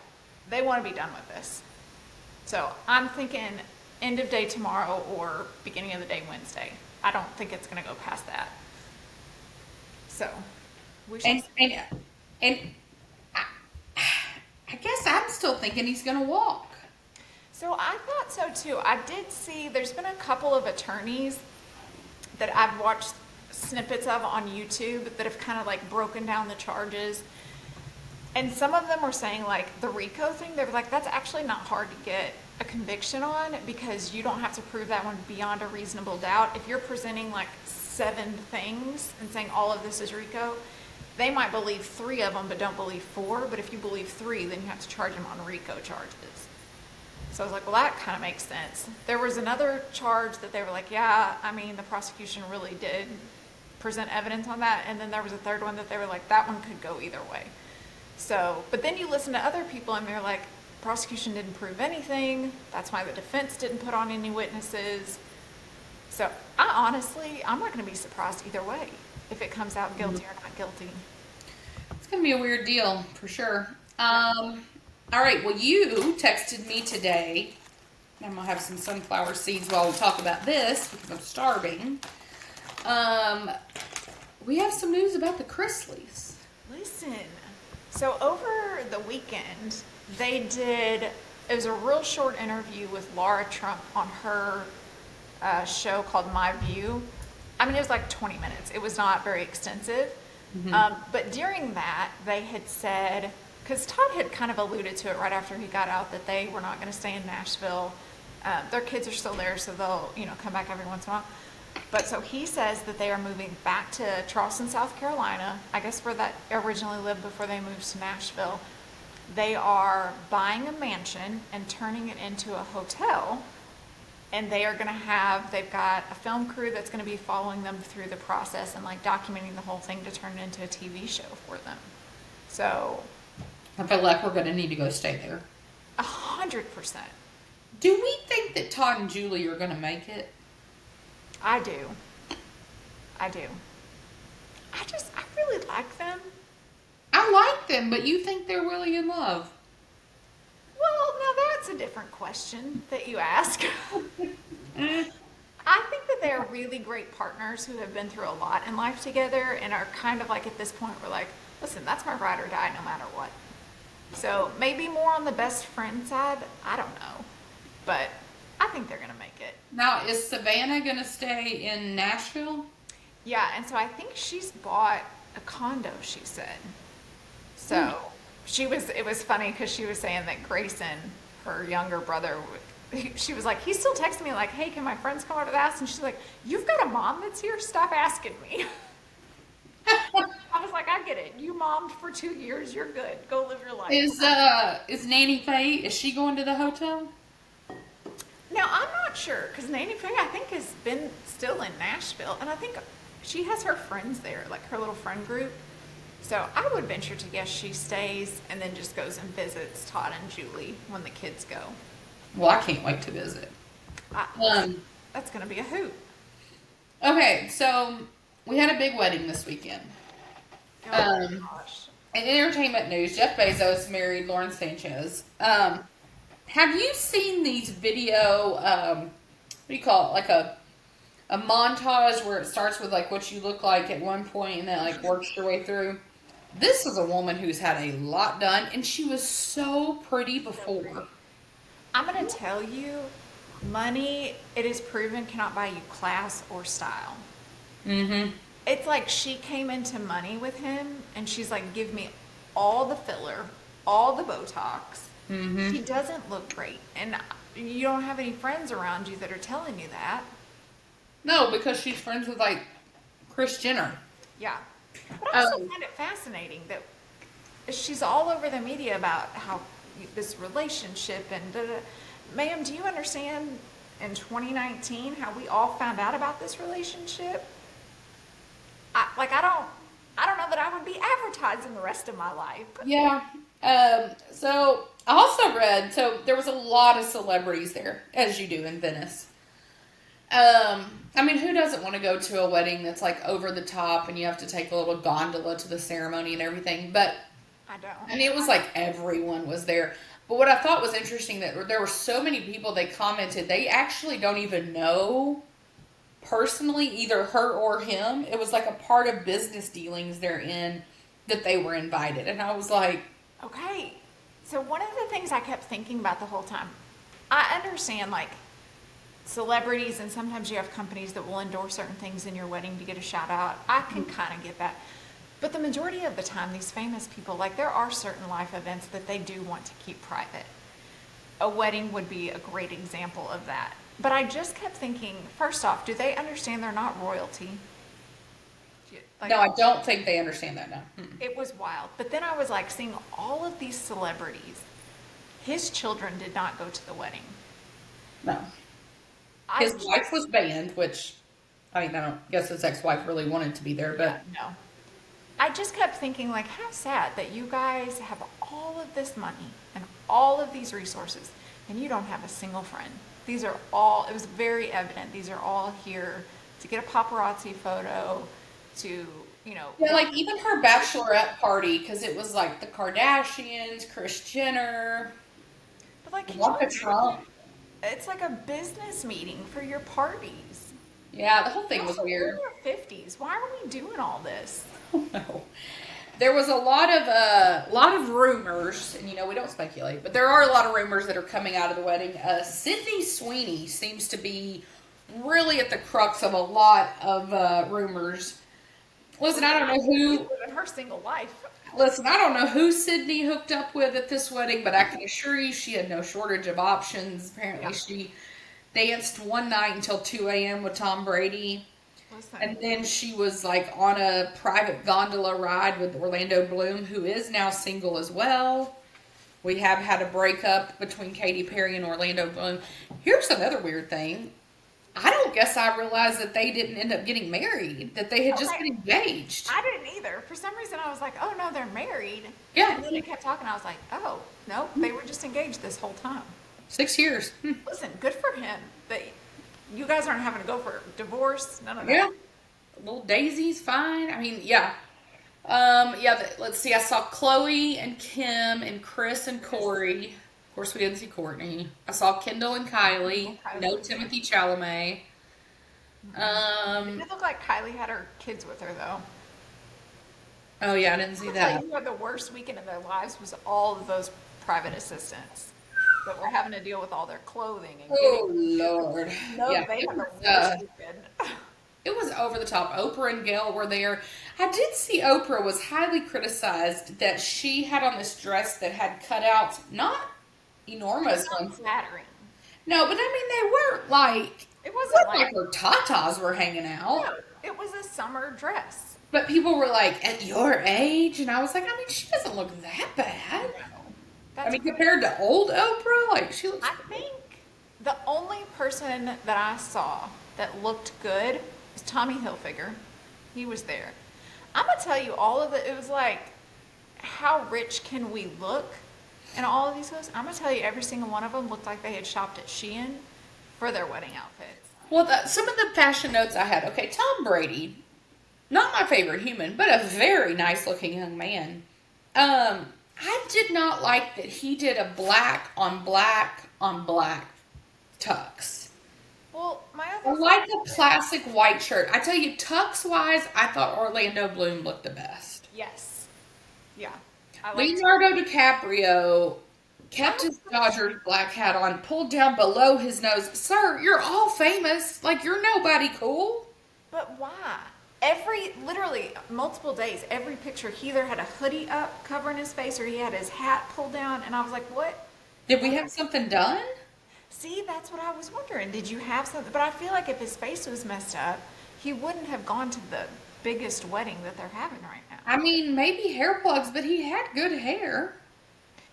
[SPEAKER 2] They want to be done with this. So I'm thinking end of day tomorrow or beginning of the day Wednesday. I don't think it's going to go past that. So we should
[SPEAKER 1] and I guess I'm still thinking he's going to walk.
[SPEAKER 2] So I thought so too. I did see there's been a couple of attorneys that I've watched snippets of on YouTube that have kind of like broken down the charges. And some of them were saying like the RICO thing, they were like, that's actually not hard to get a conviction on because you don't have to prove that one beyond a reasonable doubt. If you're presenting like 7 things and saying all of this is RICO, they might believe 3 of them but don't believe 4. But if you believe 3, then you have to charge them on RICO charges. So I was like, well, that kind of makes sense. There was another charge that they were like, yeah, I mean, the prosecution really did present evidence on that. And then there was a third one that they were like, that one could go either way. So, but then you listen to other people and they're like, prosecution didn't prove anything. That's why the defense didn't put on any witnesses. So I'm not going to be surprised either way if it comes out guilty or not guilty.
[SPEAKER 1] It's going to be a weird deal for sure. All right. Well, you texted me today. I'm going to have some sunflower seeds while we talk about this because I'm starving. We have some news about the Chrisleys.
[SPEAKER 2] Listen. So over the weekend, it was a real short interview with Laura Trump on her show called My View. I mean, it was like 20 minutes. It was not very extensive. But during that, they had said, because Todd had kind of alluded to it right after he got out, that they were not going to stay in Nashville. Their kids are still there, so they'll, come back every once in a while. But so he says that they are moving back to Charleston, South Carolina, I guess where that originally lived before they moved to Nashville. They are buying a mansion and turning it into a hotel. And they've got a film crew that's going to be following them through the process and like documenting the whole thing to turn it into a TV show for them. So
[SPEAKER 1] I feel like we're going to need to go stay there.
[SPEAKER 2] 100%.
[SPEAKER 1] Do we think that Todd and Julie are going to make it?
[SPEAKER 2] I do. I really like them.
[SPEAKER 1] I like them, but you think they're really in love?
[SPEAKER 2] Well, now that's a different question that you ask. I think that they're really great partners who have been through a lot in life together and are kind of like at this point we're like, listen, that's my ride or die no matter what. So maybe more on the best friend side, I don't know. But I think they're going to make it.
[SPEAKER 1] Now, is Savannah going to stay in Nashville?
[SPEAKER 2] Yeah, and so I think she's bought a condo, she said. So it was funny because she was saying that Grayson, her younger brother, she was like, he's still texting me like, hey, can my friends come over to the house? And she's like, you've got a mom that's here? Stop asking me. I was like, I get it. You mommed for 2 years. You're good. Go live your life.
[SPEAKER 1] Is Nanny Faye, is she going to the hotel?
[SPEAKER 2] Now, I'm not sure, because Nanny Faye, I think, has been still in Nashville, and I think she has her friends there, like her little friend group. So I would venture to guess she stays and then just goes and visits Todd and Julie when the kids go.
[SPEAKER 1] Well, I can't wait to visit.
[SPEAKER 2] That's going to be a hoot.
[SPEAKER 1] Okay, so we had a big wedding this weekend.
[SPEAKER 2] Oh, my gosh.
[SPEAKER 1] In entertainment news, Jeff Bezos married Lauren Sanchez. Have you seen these video, what do you call it, like a montage where it starts with like what you look like at one point and then like works your way through? This is a woman who's had a lot done and she was so pretty before.
[SPEAKER 2] I'm going to tell you, money, it is proven, cannot buy you class or style.
[SPEAKER 1] Mm-hmm.
[SPEAKER 2] It's like she came into money with him and she's like, give me all the filler, all the Botox.
[SPEAKER 1] Mm-hmm.
[SPEAKER 2] She doesn't look great. And you don't have any friends around you that are telling you that.
[SPEAKER 1] No, because she's friends with like Kris Jenner.
[SPEAKER 2] Yeah. But I also find it fascinating that she's all over the media about how this relationship and da-da. Ma'am, do you understand in 2019 how we all found out about this relationship? I don't know that I would be advertising the rest of my life.
[SPEAKER 1] Yeah. So I also read, so there was a lot of celebrities there, as you do in Venice. I mean, who doesn't want to go to a wedding that's like over the top and you have to take a little gondola to the ceremony and everything? But
[SPEAKER 2] I don't.
[SPEAKER 1] I mean, it was like everyone was there. But what I thought was interesting that there were so many people, they commented, they actually don't even know personally either her or him. It was like a part of business dealings they're in that they were invited. And I was like,
[SPEAKER 2] okay. So one of the things I kept thinking about the whole time, I understand like celebrities, and sometimes you have companies that will endorse certain things in your wedding to get a shout out. I can kind of get that. But the majority of the time, these famous people, like there are certain life events that they do want to keep private. A wedding would be a great example of that. But I just kept thinking, first off, do they understand they're not royalty? Like,
[SPEAKER 1] No, I don't think they understand that now.
[SPEAKER 2] it was wild. But then I was like seeing all of these celebrities. His children did not go to the wedding.
[SPEAKER 1] No. His wife was banned, which, I mean, I don't guess his ex-wife really wanted to be there, but.
[SPEAKER 2] Yeah, no. I just kept thinking, like, how sad that you guys have all of this money and all of these resources, and you don't have a single friend. These are all, it was very evident, these are all here to get a paparazzi photo, to, you know.
[SPEAKER 1] Yeah, like even her bachelorette party, because it was like the Kardashians, Kris Jenner,
[SPEAKER 2] But like,
[SPEAKER 1] Ivanka Trump.
[SPEAKER 2] it's like a business meeting for your parties.
[SPEAKER 1] Yeah, the whole thing was
[SPEAKER 2] We're
[SPEAKER 1] weird.
[SPEAKER 2] in our 50s. Why are we doing all this?
[SPEAKER 1] No. There was a lot of rumors, and we don't speculate, but there are a lot of rumors that are coming out of the wedding. Sydney Sweeney seems to be really at the crux of a lot of rumors. Listen, I don't know who.
[SPEAKER 2] In her single life.
[SPEAKER 1] Listen, I don't know who Sydney hooked up with at this wedding, but I can assure you she had no shortage of options. Apparently, she danced one night until 2 a.m. with Tom Brady. And then she was like on a private gondola ride with Orlando Bloom, who is now single as well. We have had a breakup between Katy Perry and Orlando Bloom. Here's another weird thing. I don't guess I realized that they didn't end up getting married, that they had just been engaged.
[SPEAKER 2] I didn't either. For some reason, I was like, oh no, they're married.
[SPEAKER 1] Yeah.
[SPEAKER 2] And then they kept talking. I was like, oh, no, they were just engaged this whole time.
[SPEAKER 1] 6 years.
[SPEAKER 2] Listen, good for him. You guys aren't having to go for a divorce. None of that.
[SPEAKER 1] Yeah. Little Daisy's fine. I mean, yeah. Let's see. I saw Chloe and Kim and Chris and Corey. Of course, we didn't see Courtney. I saw Kendall and Kylie. No Timothy Chalamet.
[SPEAKER 2] It did look like Kylie had her kids with her, though.
[SPEAKER 1] Oh, yeah, I didn't see that.
[SPEAKER 2] Who had the worst weekend of their lives was all of those private assistants that were having to deal with all their clothing. And
[SPEAKER 1] Lord.
[SPEAKER 2] No,
[SPEAKER 1] Yeah,
[SPEAKER 2] they had the worst weekend.
[SPEAKER 1] It was over the top. Oprah and Gail were there. I did see Oprah was highly criticized that she had on this dress that had cutouts, not enormous ones.
[SPEAKER 2] Flattering.
[SPEAKER 1] No, but I mean, they weren't like,
[SPEAKER 2] It wasn't
[SPEAKER 1] like her tatas were hanging out.
[SPEAKER 2] No, it was a summer dress.
[SPEAKER 1] But people were like, at your age? And I was like, I mean, she doesn't look that bad. I mean, compared to old Oprah, like, she looks.
[SPEAKER 2] I think the only person that I saw that looked good was Tommy Hilfiger. He was there. I'm going to tell you all of it was like, how rich can we look? And all of these clothes, I'm going to tell you, every single one of them looked like they had shopped at Shein for their wedding outfits.
[SPEAKER 1] Well, some of the fashion notes I had. Okay, Tom Brady, not my favorite human, but a very nice looking young man. I did not like that he did a black on black on black tux.
[SPEAKER 2] Well, my
[SPEAKER 1] I
[SPEAKER 2] other
[SPEAKER 1] like a classic white shirt. I tell you, tux wise, I thought Orlando Bloom looked the best.
[SPEAKER 2] Yes. Yeah.
[SPEAKER 1] Leonardo DiCaprio kept his Dodgers black hat on, pulled down below his nose. Sir, you're all famous. Like, you're nobody cool.
[SPEAKER 2] But why? Literally, multiple days, every picture, he either had a hoodie up covering his face or he had his hat pulled down. And I was like, what?
[SPEAKER 1] Did we have something done?
[SPEAKER 2] See, that's what I was wondering. Did you have something? But I feel like if his face was messed up, he wouldn't have gone to the biggest wedding that they're having right now.
[SPEAKER 1] I mean, maybe hair plugs, but he had good hair.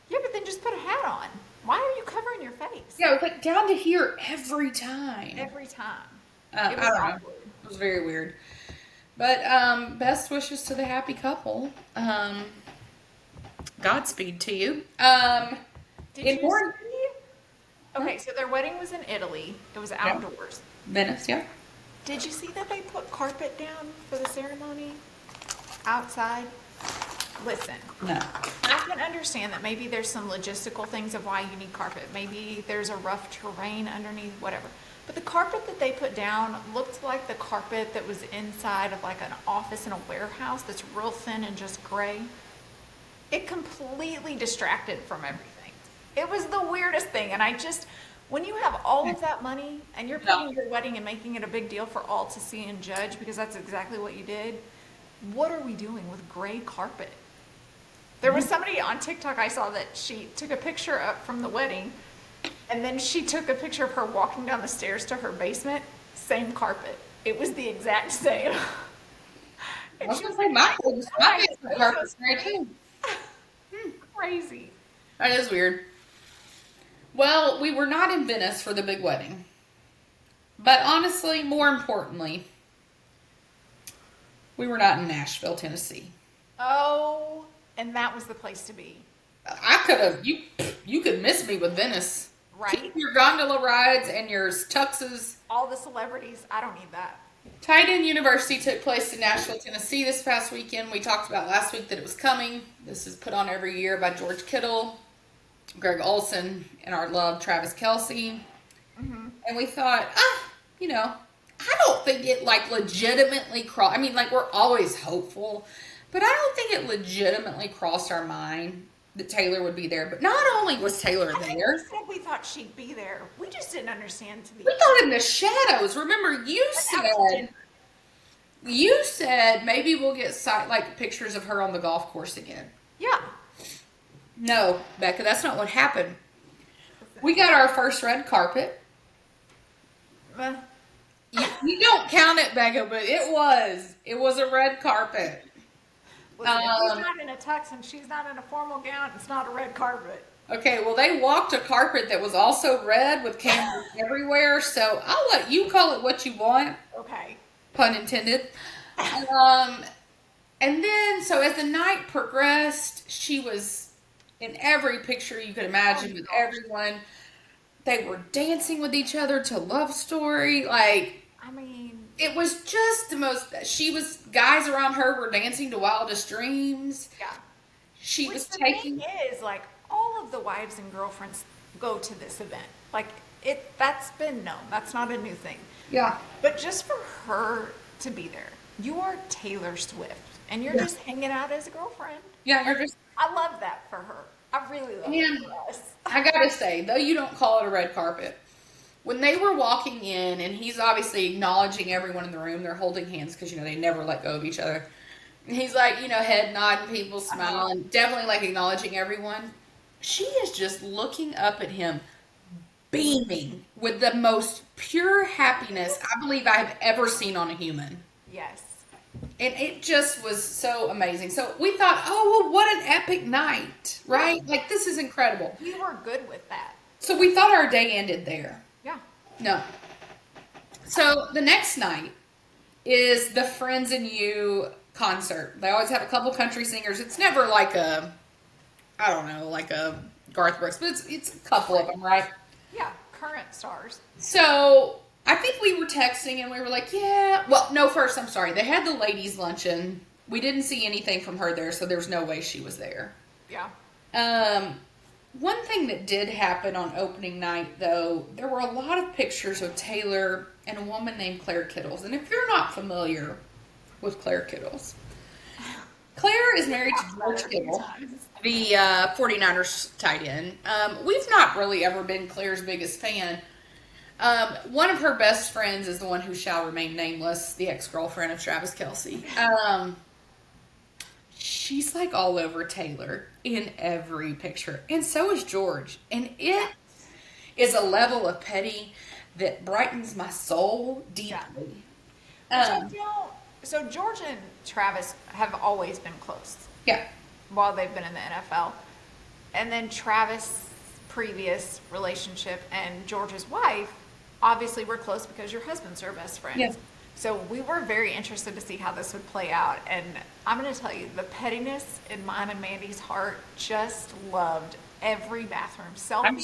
[SPEAKER 2] Yeah, but then just put a hat on. Why are you covering your face?
[SPEAKER 1] Yeah, it was like down to here every time.
[SPEAKER 2] Every time.
[SPEAKER 1] I don't know. It was very weird. But best wishes to the happy couple. Godspeed to you.
[SPEAKER 2] Did you see? Okay, so their wedding was in Italy. It was outdoors.
[SPEAKER 1] Venice, yeah.
[SPEAKER 2] Did you see that they put carpet down for the ceremony? Outside? Listen.
[SPEAKER 1] No.
[SPEAKER 2] I can understand that maybe there's some logistical things of why you need carpet. Maybe there's a rough terrain underneath, whatever. But the carpet that they put down looked like the carpet that was inside of like an office in a warehouse that's real thin and just gray. It completely distracted from everything. It was the weirdest thing. And When you have all of that money and you're planning your wedding and making it a big deal for all to see and judge, because that's exactly what you did, what are we doing with gray carpet? There was somebody on TikTok I saw that she took a picture up from the wedding, and then she took a picture of her walking down the stairs to her basement, same carpet. It was the exact same.
[SPEAKER 1] I was going to say, my basement carpet's gray too.
[SPEAKER 2] Crazy.
[SPEAKER 1] That is weird. Well, we were not in Venice for the big wedding. But honestly, more importantly, we were not in Nashville, Tennessee.
[SPEAKER 2] Oh, and that was the place to be.
[SPEAKER 1] I could have, you could miss me with Venice.
[SPEAKER 2] Right.
[SPEAKER 1] Keep your gondola rides and your tuxes.
[SPEAKER 2] All the celebrities, I don't need that.
[SPEAKER 1] Titan University took place in Nashville, Tennessee this past weekend. We talked about last week that it was coming. This is put on every year by George Kittle, Greg Olson, and our love Travis Kelce. Mm-hmm. And we thought, I don't think it legitimately crossed. I mean, we're always hopeful, but I don't think it legitimately crossed our mind that Taylor would be there. But not only was Taylor there.
[SPEAKER 2] We said we thought she'd be there. We just didn't understand to be.
[SPEAKER 1] We thought in the shadows. Remember, you said maybe we'll get pictures of her on the golf course again.
[SPEAKER 2] Yeah.
[SPEAKER 1] No, Becca, that's not what happened. We got our first red carpet. You don't count it, Becca, but it was a red carpet.
[SPEAKER 2] Listen, if he's not in a tux and she's not in a formal gown, it's not a red carpet.
[SPEAKER 1] Okay, well, they walked a carpet that was also red with cameras everywhere, so I'll let you call it what you want.
[SPEAKER 2] Okay.
[SPEAKER 1] Pun intended. And then, so as the night progressed, she was in every picture you could imagine with everyone. They were dancing with each other to Love Story. It was just the most, guys around her were dancing to Wildest Dreams.
[SPEAKER 2] Yeah.
[SPEAKER 1] She was
[SPEAKER 2] the
[SPEAKER 1] taking.
[SPEAKER 2] Thing is, all of the wives and girlfriends go to this event. That's been known. That's not a new thing.
[SPEAKER 1] Yeah.
[SPEAKER 2] But just for her to be there, you are Taylor Swift, and you're just hanging out as a girlfriend.
[SPEAKER 1] Yeah, you're just.
[SPEAKER 2] I love that for her. I really love it for us.
[SPEAKER 1] I gotta say, though you don't call it a red carpet, when they were walking in, and he's obviously acknowledging everyone in the room, they're holding hands because, they never let go of each other. And he's head nodding, people smiling, definitely acknowledging everyone. She is just looking up at him, beaming with the most pure happiness I believe I have ever seen on a human.
[SPEAKER 2] Yes.
[SPEAKER 1] And it just was so amazing. So we thought, what an epic night, right? This is incredible.
[SPEAKER 2] We were good with that.
[SPEAKER 1] So we thought our day ended there.
[SPEAKER 2] Yeah.
[SPEAKER 1] No. So the next night is the Friends and You concert. They always have a couple country singers. It's never a Garth Brooks, but it's a couple of them, right?
[SPEAKER 2] Yeah, current stars.
[SPEAKER 1] So I think we were texting and we were like, yeah. Well, no, first, I'm sorry. They had the ladies' luncheon. We didn't see anything from her there, so there's no way she was there.
[SPEAKER 2] Yeah.
[SPEAKER 1] One thing that did happen on opening night, though, there were a lot of pictures of Taylor and a woman named Claire Kittles. And if you're not familiar with Claire Kittles, Claire is married to George Kittle, the 49ers tight end. We've not really ever been Claire's biggest fan. One of her best friends is the one who shall remain nameless, the ex-girlfriend of Travis Kelce. She's all over Taylor in every picture. And so is George. And it is a level of petty that brightens my soul deeply.
[SPEAKER 2] So George and Travis have always been close.
[SPEAKER 1] Yeah.
[SPEAKER 2] While they've been in the NFL. And then Travis' previous relationship and George's wife obviously were close because your husbands are best friends.
[SPEAKER 1] Yes.
[SPEAKER 2] So we were very interested to see how this would play out. And I'm going to tell you, the pettiness in mine and Mandy's heart just loved every bathroom selfie.
[SPEAKER 1] I'm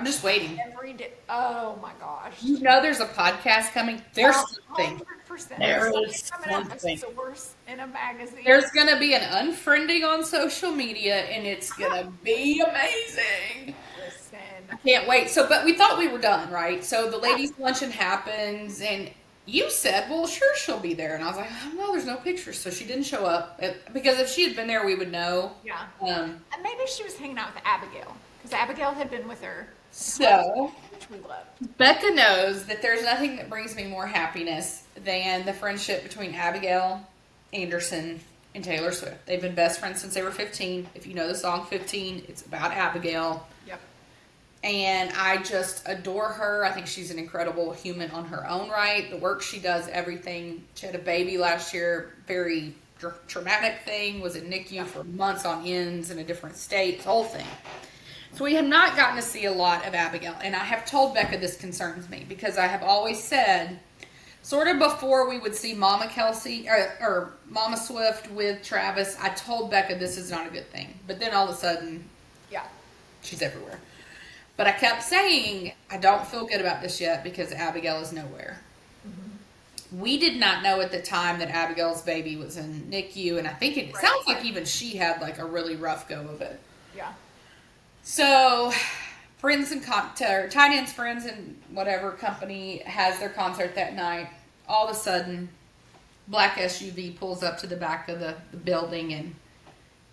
[SPEAKER 1] just waiting.
[SPEAKER 2] Every day. Oh my gosh.
[SPEAKER 1] There's a podcast coming. There's something.
[SPEAKER 2] 100%.
[SPEAKER 1] There
[SPEAKER 2] There's
[SPEAKER 1] is
[SPEAKER 2] coming out
[SPEAKER 1] something.
[SPEAKER 2] a source in a magazine.
[SPEAKER 1] There's going to be an unfriending on social media, and it's going to be amazing.
[SPEAKER 2] Listen.
[SPEAKER 1] I can't wait. But we thought we were done, right? So the ladies' luncheon happens, and you said, well, sure, she'll be there. And I was like, oh, no, there's no pictures. So she didn't show up. Because if she had been there, we would know.
[SPEAKER 2] Yeah. And maybe she was hanging out with Abigail. Because Abigail had been with her
[SPEAKER 1] So,
[SPEAKER 2] Which we love.
[SPEAKER 1] Becca knows that there's nothing that brings me more happiness than the friendship between Abigail Anderson and Taylor Swift. They've been best friends since they were 15. If you know the song 15, it's about Abigail.
[SPEAKER 2] Yep.
[SPEAKER 1] And I just adore her. I think she's an incredible human on her own right. The work she does, everything. She had a baby last year, very traumatic thing, was in NICU for months on ends in a different state, the whole thing. So we have not gotten to see a lot of Abigail. And I have told Becca this concerns me because I have always said, sort of before we would see Mama Kelsey or Mama Swift with Travis, I told Becca this is not a good thing. But then all of a sudden,
[SPEAKER 2] yeah,
[SPEAKER 1] she's everywhere. But I kept saying, I don't feel good about this yet because Abigail is nowhere. Mm-hmm. We did not know at the time that Abigail's baby was in NICU, and I think it sounds like even she had like a really rough go of it.
[SPEAKER 2] Yeah.
[SPEAKER 1] So, Friends and Tight Ends Friends and whatever company has their concert that night. All of a sudden, black SUV pulls up to the back of the building, and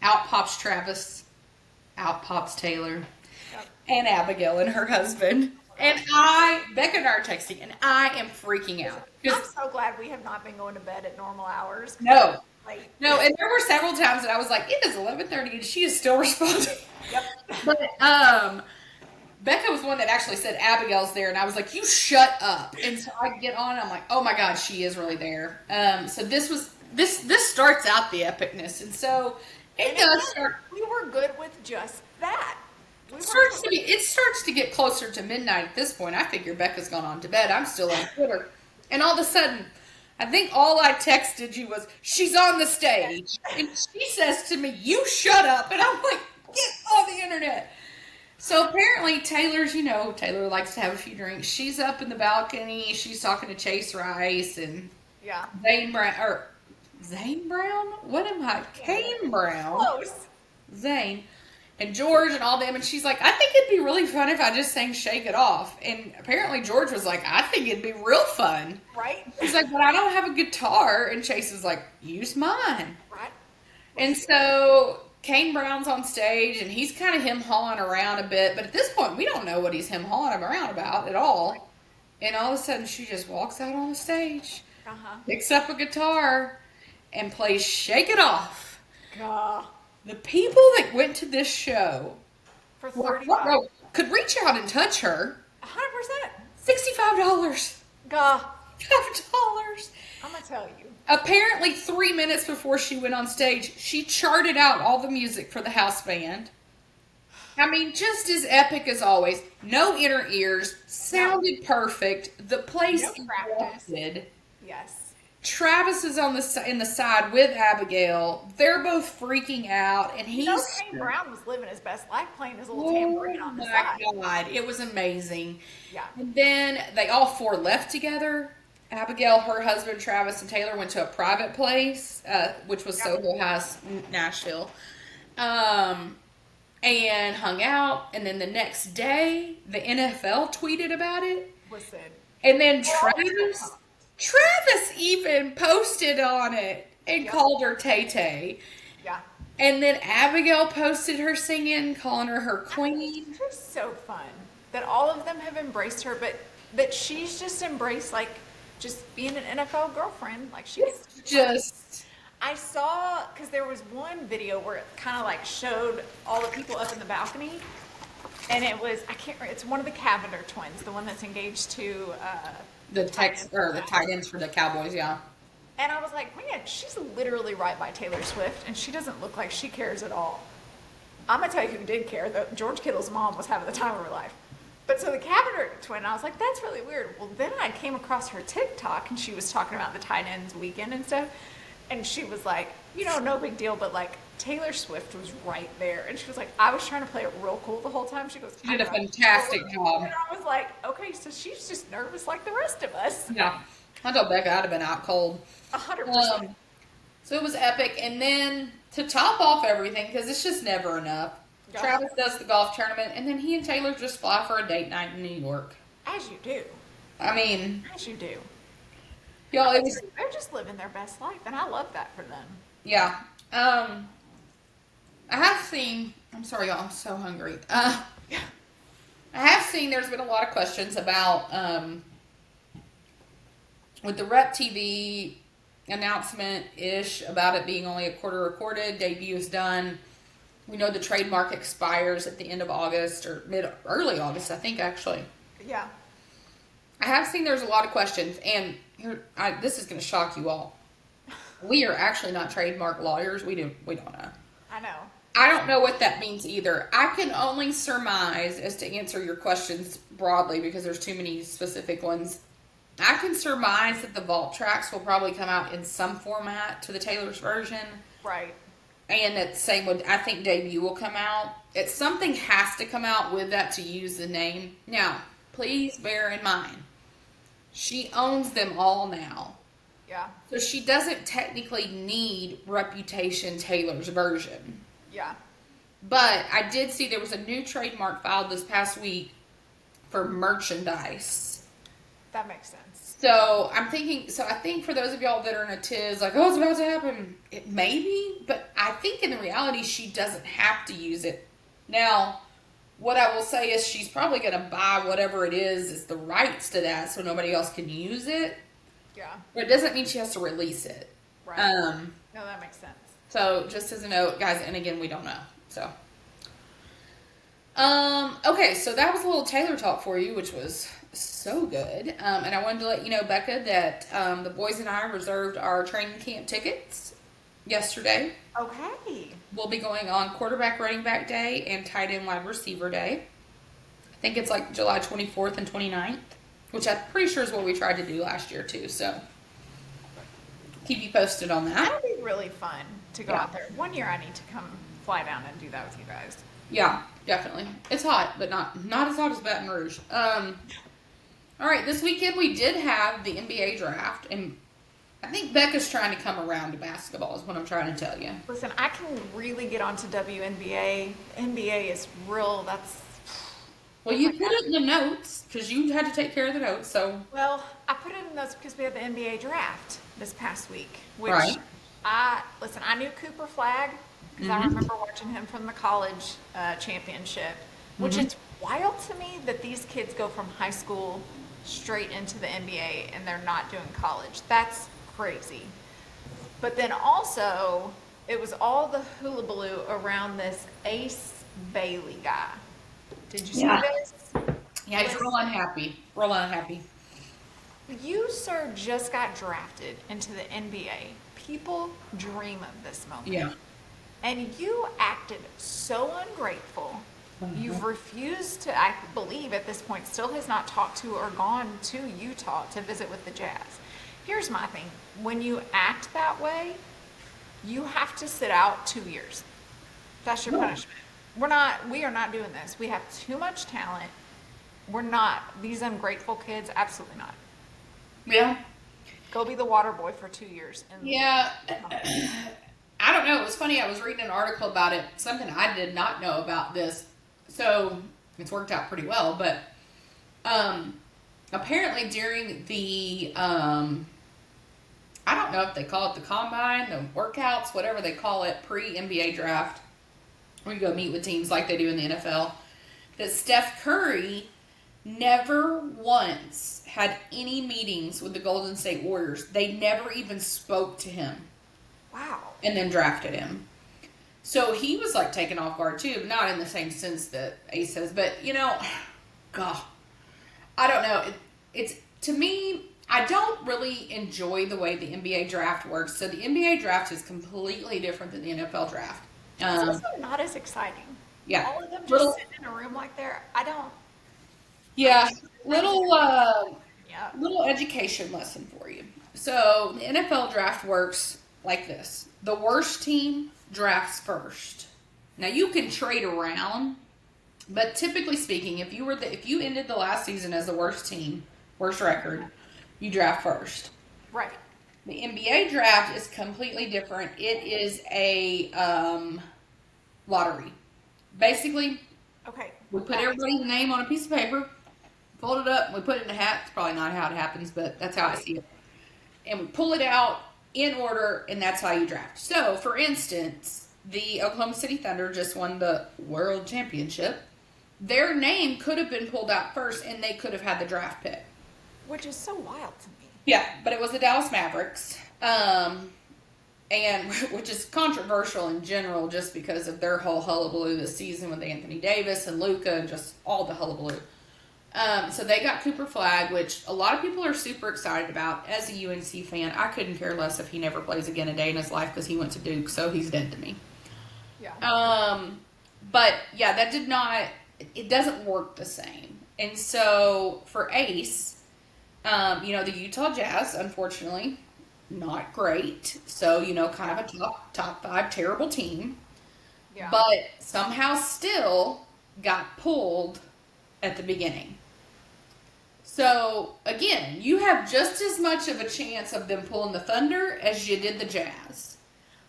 [SPEAKER 1] out pops Travis, out pops Taylor, and Abigail and her husband. And Becca and I are texting, and I am freaking out.
[SPEAKER 2] I'm so glad we have not been going to bed at normal hours.
[SPEAKER 1] No, and there were several times that I was like, it is 11:30, and she is still responding.
[SPEAKER 2] Yep.
[SPEAKER 1] But Becca was one that actually said Abigail's there, and I was like, you shut up. And so I get on, and I'm like, oh my God, she is really there. So this starts out the epicness, and so it does start.
[SPEAKER 2] We were good with just that.
[SPEAKER 1] It starts to get closer to midnight at this point. I figure Becca's gone on to bed. I'm still on Twitter. And all of a sudden, I think all I texted you was, she's on the stage. And she says to me, you shut up. And I'm like, get on the internet. So apparently Taylor likes to have a few drinks. She's up in the balcony. She's talking to Chase Rice and Zane Brown? What am I? Kane Brown.
[SPEAKER 2] Close.
[SPEAKER 1] Zane. And George and all them, and she's like, I think it'd be really fun if I just sang Shake It Off. And apparently George was like, I think it'd be real fun.
[SPEAKER 2] Right?
[SPEAKER 1] He's like, but I don't have a guitar. And Chase is like, use mine.
[SPEAKER 2] Right.
[SPEAKER 1] And so Kane Brown's on stage, and he's kind of him-hawing around a bit. But at this point, we don't know what he's him-hawing around about at all. And all of a sudden, she just walks out on the stage, picks up a guitar, and plays Shake It Off.
[SPEAKER 2] God.
[SPEAKER 1] The people that went to this show
[SPEAKER 2] for $35
[SPEAKER 1] could reach out and touch her.
[SPEAKER 2] 100%.
[SPEAKER 1] $65.
[SPEAKER 2] Gah.
[SPEAKER 1] $5.
[SPEAKER 2] I'm gonna tell you.
[SPEAKER 1] Apparently, 3 minutes before she went on stage, she charted out all the music for the house band. I mean, just as epic as always. No inner ears. Sounded perfect. The place erupted.
[SPEAKER 2] Yes.
[SPEAKER 1] Travis is in the side with Abigail. They're both freaking out, and
[SPEAKER 2] Kane Brown was living his best life, playing his little tambourine on the side.
[SPEAKER 1] Oh my God, it was amazing.
[SPEAKER 2] Yeah.
[SPEAKER 1] And then they all four left together. Abigail, her husband, Travis, and Taylor went to a private place, which was Soho House, Nashville, and hung out. And then the next day, the NFL tweeted about it.
[SPEAKER 2] Listen.
[SPEAKER 1] And then Travis even posted on it and called her Tay-Tay.
[SPEAKER 2] Yeah.
[SPEAKER 1] And then Abigail posted her singing, calling her queen.
[SPEAKER 2] It's just so fun that all of them have embraced her, but that she's just embraced, like, just being an NFL girlfriend. Like, she's just... I saw, because there was one video where it kind of, like, showed all the people up in the balcony. And it was, I can't remember, it's one of the Kohberger twins, the one that's engaged to...
[SPEAKER 1] the tight ends for the Cowboys, yeah.
[SPEAKER 2] And I was like, man, she's literally right by Taylor Swift, and she doesn't look like she cares at all. I'm going to tell you who did care. George Kittle's mom was having the time of her life. But so the Kohberger twin, I was like, that's really weird. Well, then I came across her TikTok, and she was talking about the tight ends weekend and stuff. And she was like, no big deal, but like, Taylor Swift was right there. And she was like, I was trying to play it real cool the whole time. She goes,
[SPEAKER 1] she did a fantastic job.
[SPEAKER 2] And I was like, okay, so she's just nervous like the rest of us.
[SPEAKER 1] Yeah. I told Becca I'd have been out cold.
[SPEAKER 2] 100%.
[SPEAKER 1] So it was epic. And then to top off everything, because it's just never enough, Travis does the golf tournament, and then he and Taylor just fly for a date night in New York.
[SPEAKER 2] As you do.
[SPEAKER 1] I mean.
[SPEAKER 2] As you do.
[SPEAKER 1] Y'all,
[SPEAKER 2] they're just living their best life, and I love that for them.
[SPEAKER 1] Yeah. I have seen, I'm sorry, y'all, I'm so hungry. I have seen there's been a lot of questions about with the Rep TV announcement-ish about it being only a quarter recorded. Debut is done. We know the trademark expires at the end of August or early August, I think, actually.
[SPEAKER 2] Yeah.
[SPEAKER 1] I have seen there's a lot of questions, and this is going to shock you all. We are actually not trademark lawyers. We don't know.
[SPEAKER 2] I know.
[SPEAKER 1] I don't know what that means either. I can only surmise as to answer your questions broadly because there's too many specific ones. I can surmise that the vault tracks will probably come out in some format to the Taylor's version.
[SPEAKER 2] Right.
[SPEAKER 1] And that same would, I think debut will come out. Something has to come out with that to use the name. Now, please bear in mind, she owns them all now.
[SPEAKER 2] Yeah.
[SPEAKER 1] So she doesn't technically need Reputation Taylor's version.
[SPEAKER 2] Yeah.
[SPEAKER 1] But I did see there was a new trademark filed this past week for merchandise.
[SPEAKER 2] That makes sense.
[SPEAKER 1] So I think for those of y'all that are in a tiz, like, oh, it's about to happen, it may be, but I think in the reality, she doesn't have to use it. Now, what I will say is she's probably going to buy whatever it is the rights to that so nobody else can use it.
[SPEAKER 2] Yeah.
[SPEAKER 1] But it doesn't mean she has to release it.
[SPEAKER 2] Right. No, that makes sense.
[SPEAKER 1] So just as a note, guys, and again, we don't know. So, okay, so that was a little Taylor talk for you, which was so good. And I wanted to let you know, Becca, that the boys and I reserved our training camp tickets yesterday.
[SPEAKER 2] Okay.
[SPEAKER 1] We'll be going on quarterback running back day and tight end wide receiver day. I think it's like July 24th and 29th, which I'm pretty sure is what we tried to do last year too. So keep you posted on that.
[SPEAKER 2] That'll be really fun to go out there. One year I need to come fly down and do that with you guys.
[SPEAKER 1] Yeah, definitely. It's hot, but not as hot as Baton Rouge. All right, this weekend we did have the NBA draft, and I think Becca's trying to come around to basketball is what I'm trying to tell you.
[SPEAKER 2] Listen, I can really get onto WNBA. NBA is real.
[SPEAKER 1] Well, you put it in the notes because you had to take care of the notes. So
[SPEAKER 2] Well, I put it in the notes because we had the NBA draft this past week, which
[SPEAKER 1] Right.
[SPEAKER 2] I knew Cooper Flagg because I remember watching him from the college championship, which is wild to me that these kids go from high school straight into the NBA and they're not doing college. That's crazy. But then also, it was all the hullabaloo around this Ace Bailey guy. Did you see this?
[SPEAKER 1] Yeah, he's real unhappy. Real unhappy.
[SPEAKER 2] You, sir, just got drafted into the NBA. People dream of this moment.
[SPEAKER 1] Yeah.
[SPEAKER 2] And you acted so ungrateful. You've refused to, I believe at this point, still has not talked to or gone to Utah to visit with the Jazz. Here's my thing. When you act that way, you have to sit out 2 years. That's your punishment. We are not doing this. We have too much talent. We're not. These ungrateful kids, absolutely not.
[SPEAKER 1] Yeah.
[SPEAKER 2] Go be the water boy for 2 years.
[SPEAKER 1] Yeah. I don't know. It was funny. I was reading an article about it. Something I did not know about this. So it's worked out pretty well. But apparently during the, I don't know if they call it the combine, the workouts, whatever they call it, pre-NBA draft, where you go meet with teams like they do in the NFL, that Steph Curry never once had any meetings with the Golden State Warriors. They never even spoke to him.
[SPEAKER 2] Wow.
[SPEAKER 1] And then drafted him. So he was like taken off guard too, not in the same sense that Ace says, but God, I don't know. It's to me, I don't really enjoy the way the NBA draft works. So the NBA draft is completely different than the NFL draft.
[SPEAKER 2] It's also not as exciting.
[SPEAKER 1] Yeah.
[SPEAKER 2] All of them just sitting in a room like they're, I don't.
[SPEAKER 1] Yeah. Little education lesson for you. So the NFL draft works like this. The worst team drafts first. Now you can trade around, but typically speaking, if you ended the last season as the worst team, worst record, you draft first.
[SPEAKER 2] Right.
[SPEAKER 1] The NBA draft is completely different. It is a lottery. Basically,
[SPEAKER 2] Okay.
[SPEAKER 1] we put everybody's name on a piece of paper, fold it up, and we put it in a hat. It's probably not how it happens, but that's how I see it. And we pull it out in order, and that's how you draft. So, for instance, the Oklahoma City Thunder just won the World Championship. their name could have been pulled out first, and they could have had the draft pick.
[SPEAKER 2] Which is so wild to me.
[SPEAKER 1] Yeah, but it was the Dallas Mavericks, and which is controversial in general just because of their whole hullabaloo this season with Anthony Davis and Luka and just all the hullabaloo. So they got Cooper Flagg, which a lot of people are super excited about. As a UNC fan, I couldn't care less if he never plays again a day in his life because he went to Duke, so he's dead to me.
[SPEAKER 2] Yeah.
[SPEAKER 1] But yeah, that did not, it doesn't work the same. And so for Ace, the Utah Jazz, unfortunately, not great. So, kind of a top 5 terrible team.
[SPEAKER 2] Yeah.
[SPEAKER 1] But somehow still got pulled at the beginning. So, again, you have just as much of a chance of them pulling the Thunder as you did the Jazz.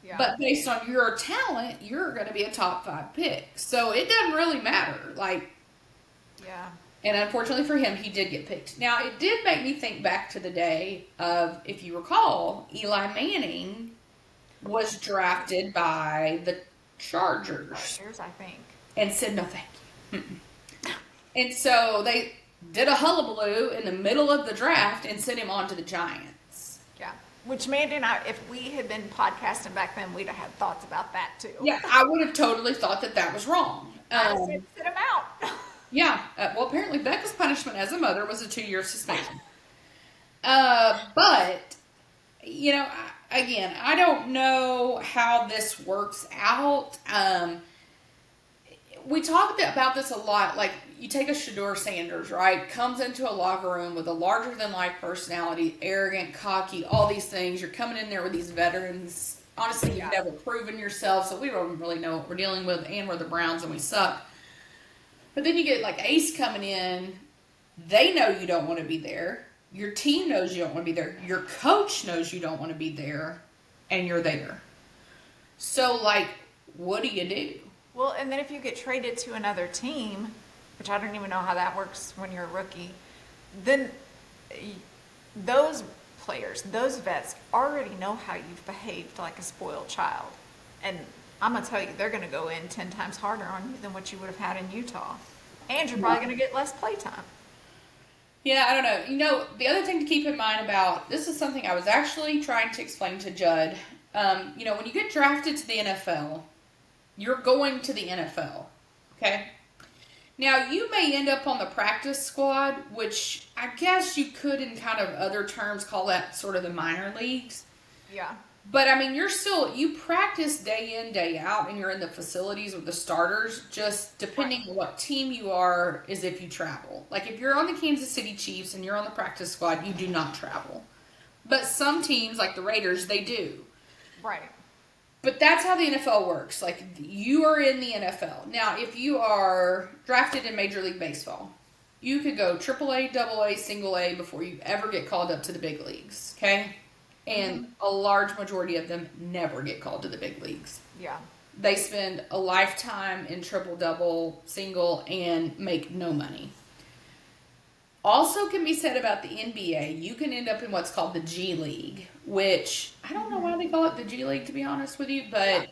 [SPEAKER 2] Yeah.
[SPEAKER 1] But based on your talent, you're going to be a top 5 pick. So, it doesn't really matter.
[SPEAKER 2] Yeah.
[SPEAKER 1] And unfortunately for him, he did get picked. Now, it did make me think back to the day of, if you recall, Eli Manning was drafted by the Chargers.
[SPEAKER 2] I think.
[SPEAKER 1] And said, no, thank you. And so they did a hullabaloo in the middle of the draft and sent him on to the Giants.
[SPEAKER 2] Yeah. Which Mandy and I, if we had been podcasting back then, we'd have had thoughts about that too.
[SPEAKER 1] Yeah, I would have totally thought that was wrong.
[SPEAKER 2] I said, sit him out.
[SPEAKER 1] Yeah. Well, apparently Becca's punishment as a mother was a 2-year suspension. But, again, I don't know how this works out. We talked about this a lot. Like, you take a Shedeur Sanders, right? Comes into a locker room with a larger-than-life personality, arrogant, cocky, all these things. You're coming in there with these veterans. Honestly, you've never proven yourself, so we don't really know what we're dealing with, and we're the Browns, and we suck. But then you get, Ace coming in. They know you don't want to be there. Your team knows you don't want to be there. Your coach knows you don't want to be there, and you're there. So, what do you do?
[SPEAKER 2] Well, and then if you get traded to another team, which I don't even know how that works when you're a rookie, then those players, those vets already know how you've behaved like a spoiled child. And I'm going to tell you, they're going to go in 10 times harder on you than what you would have had in Utah. And you're probably going to get less playtime.
[SPEAKER 1] Yeah, I don't know. The other thing to keep in mind about, this is something I was actually trying to explain to Judd. When you get drafted to the NFL, you're going to the NFL, okay? Now, you may end up on the practice squad, which I guess you could, in kind of other terms, call that sort of the minor leagues.
[SPEAKER 2] Yeah.
[SPEAKER 1] But, you practice day in, day out, and you're in the facilities with the starters, just depending on what team you are, is if you travel. If you're on the Kansas City Chiefs and you're on the practice squad, you do not travel. But some teams, like the Raiders, they do.
[SPEAKER 2] Right.
[SPEAKER 1] But that's how the NFL works. You are in the NFL. Now, if you are drafted in Major League Baseball, you could go AAA, AA, single A before you ever get called up to the big leagues, okay? And a large majority of them never get called to the big leagues.
[SPEAKER 2] Yeah.
[SPEAKER 1] They spend a lifetime in triple, double, single, and make no money. Also can be said about the NBA. You can end up in what's called the G League, which I don't know why they call it the G League, to be honest with you, but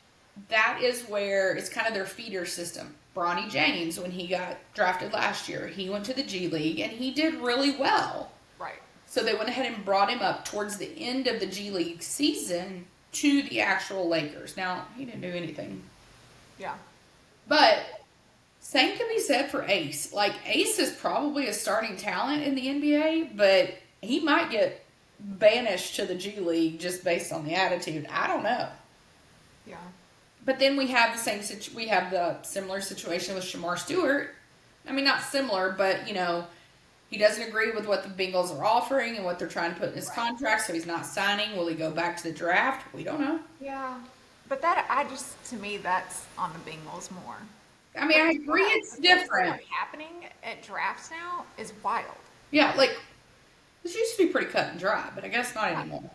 [SPEAKER 1] that is where it's kind of their feeder system. Bronny James, when he got drafted last year, he went to the G League, and he did really well.
[SPEAKER 2] Right.
[SPEAKER 1] So they went ahead and brought him up towards the end of the G League season to the actual Lakers. Now, he didn't do anything.
[SPEAKER 2] Yeah.
[SPEAKER 1] But same can be said for Ace. Ace is probably a starting talent in the NBA, but he might get banished to the G League just based on the attitude. I don't know.
[SPEAKER 2] Yeah.
[SPEAKER 1] But then we have the similar situation with Shamar Stewart. Not similar, but he doesn't agree with what the Bengals are offering and what they're trying to put in his contract, so he's not signing. Will he go back to the draft? We don't know.
[SPEAKER 2] Yeah. But to me, that's on the Bengals more.
[SPEAKER 1] I agree it's different.
[SPEAKER 2] What's happening at drafts now is wild.
[SPEAKER 1] Yeah, this used to be pretty cut and dry, but I guess not anymore.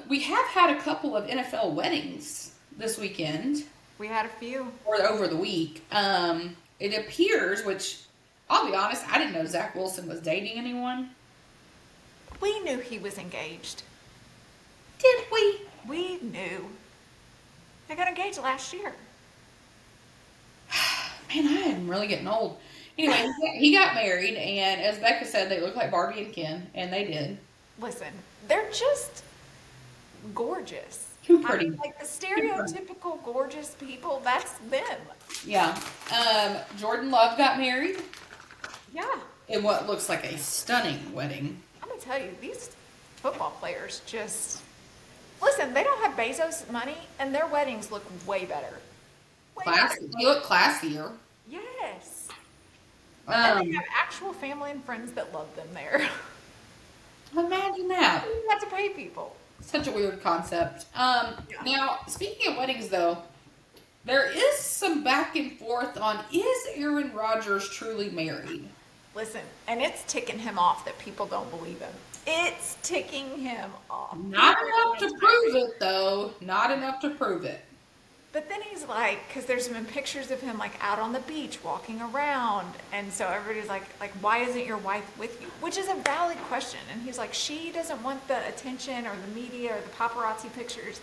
[SPEAKER 1] We have had a couple of NFL weddings this weekend.
[SPEAKER 2] We had a few.
[SPEAKER 1] Or over the week. It appears, which, I'll be honest, I didn't know Zach Wilson was dating anyone.
[SPEAKER 2] We knew he was engaged.
[SPEAKER 1] Did we?
[SPEAKER 2] We knew. They got engaged last year.
[SPEAKER 1] Man, I am really getting old. Anyway, he got married, and as Becca said, they look like Barbie and Ken, and they did.
[SPEAKER 2] Listen, they're just gorgeous.
[SPEAKER 1] Too
[SPEAKER 2] I
[SPEAKER 1] pretty.
[SPEAKER 2] mean, like the
[SPEAKER 1] Too pretty.
[SPEAKER 2] stereotypical gorgeous people, that's them.
[SPEAKER 1] Yeah. Jordan Love got married
[SPEAKER 2] Yeah.
[SPEAKER 1] in what looks like a stunning wedding.
[SPEAKER 2] I'm gonna tell you, these football players just listen. They don't have Bezos money, and their weddings look way better. Way
[SPEAKER 1] Classy.
[SPEAKER 2] better.
[SPEAKER 1] They look classier.
[SPEAKER 2] Yes. And they
[SPEAKER 1] Um,
[SPEAKER 2] have actual family and friends that love them there.
[SPEAKER 1] Imagine that.
[SPEAKER 2] You have to pay people.
[SPEAKER 1] Such a weird concept.
[SPEAKER 2] Yeah.
[SPEAKER 1] Now, speaking of weddings, though, there is some back and forth on is Aaron Rodgers truly married?
[SPEAKER 2] Listen, and it's ticking him off that people don't believe him. It's ticking him off.
[SPEAKER 1] Not enough to prove it, though. Not enough to prove it.
[SPEAKER 2] But then he's like, because there's been pictures of him like out on the beach walking around, and so everybody's like, why isn't your wife with you? Which is a valid question. And he's like, she doesn't want the attention or the media or the paparazzi pictures.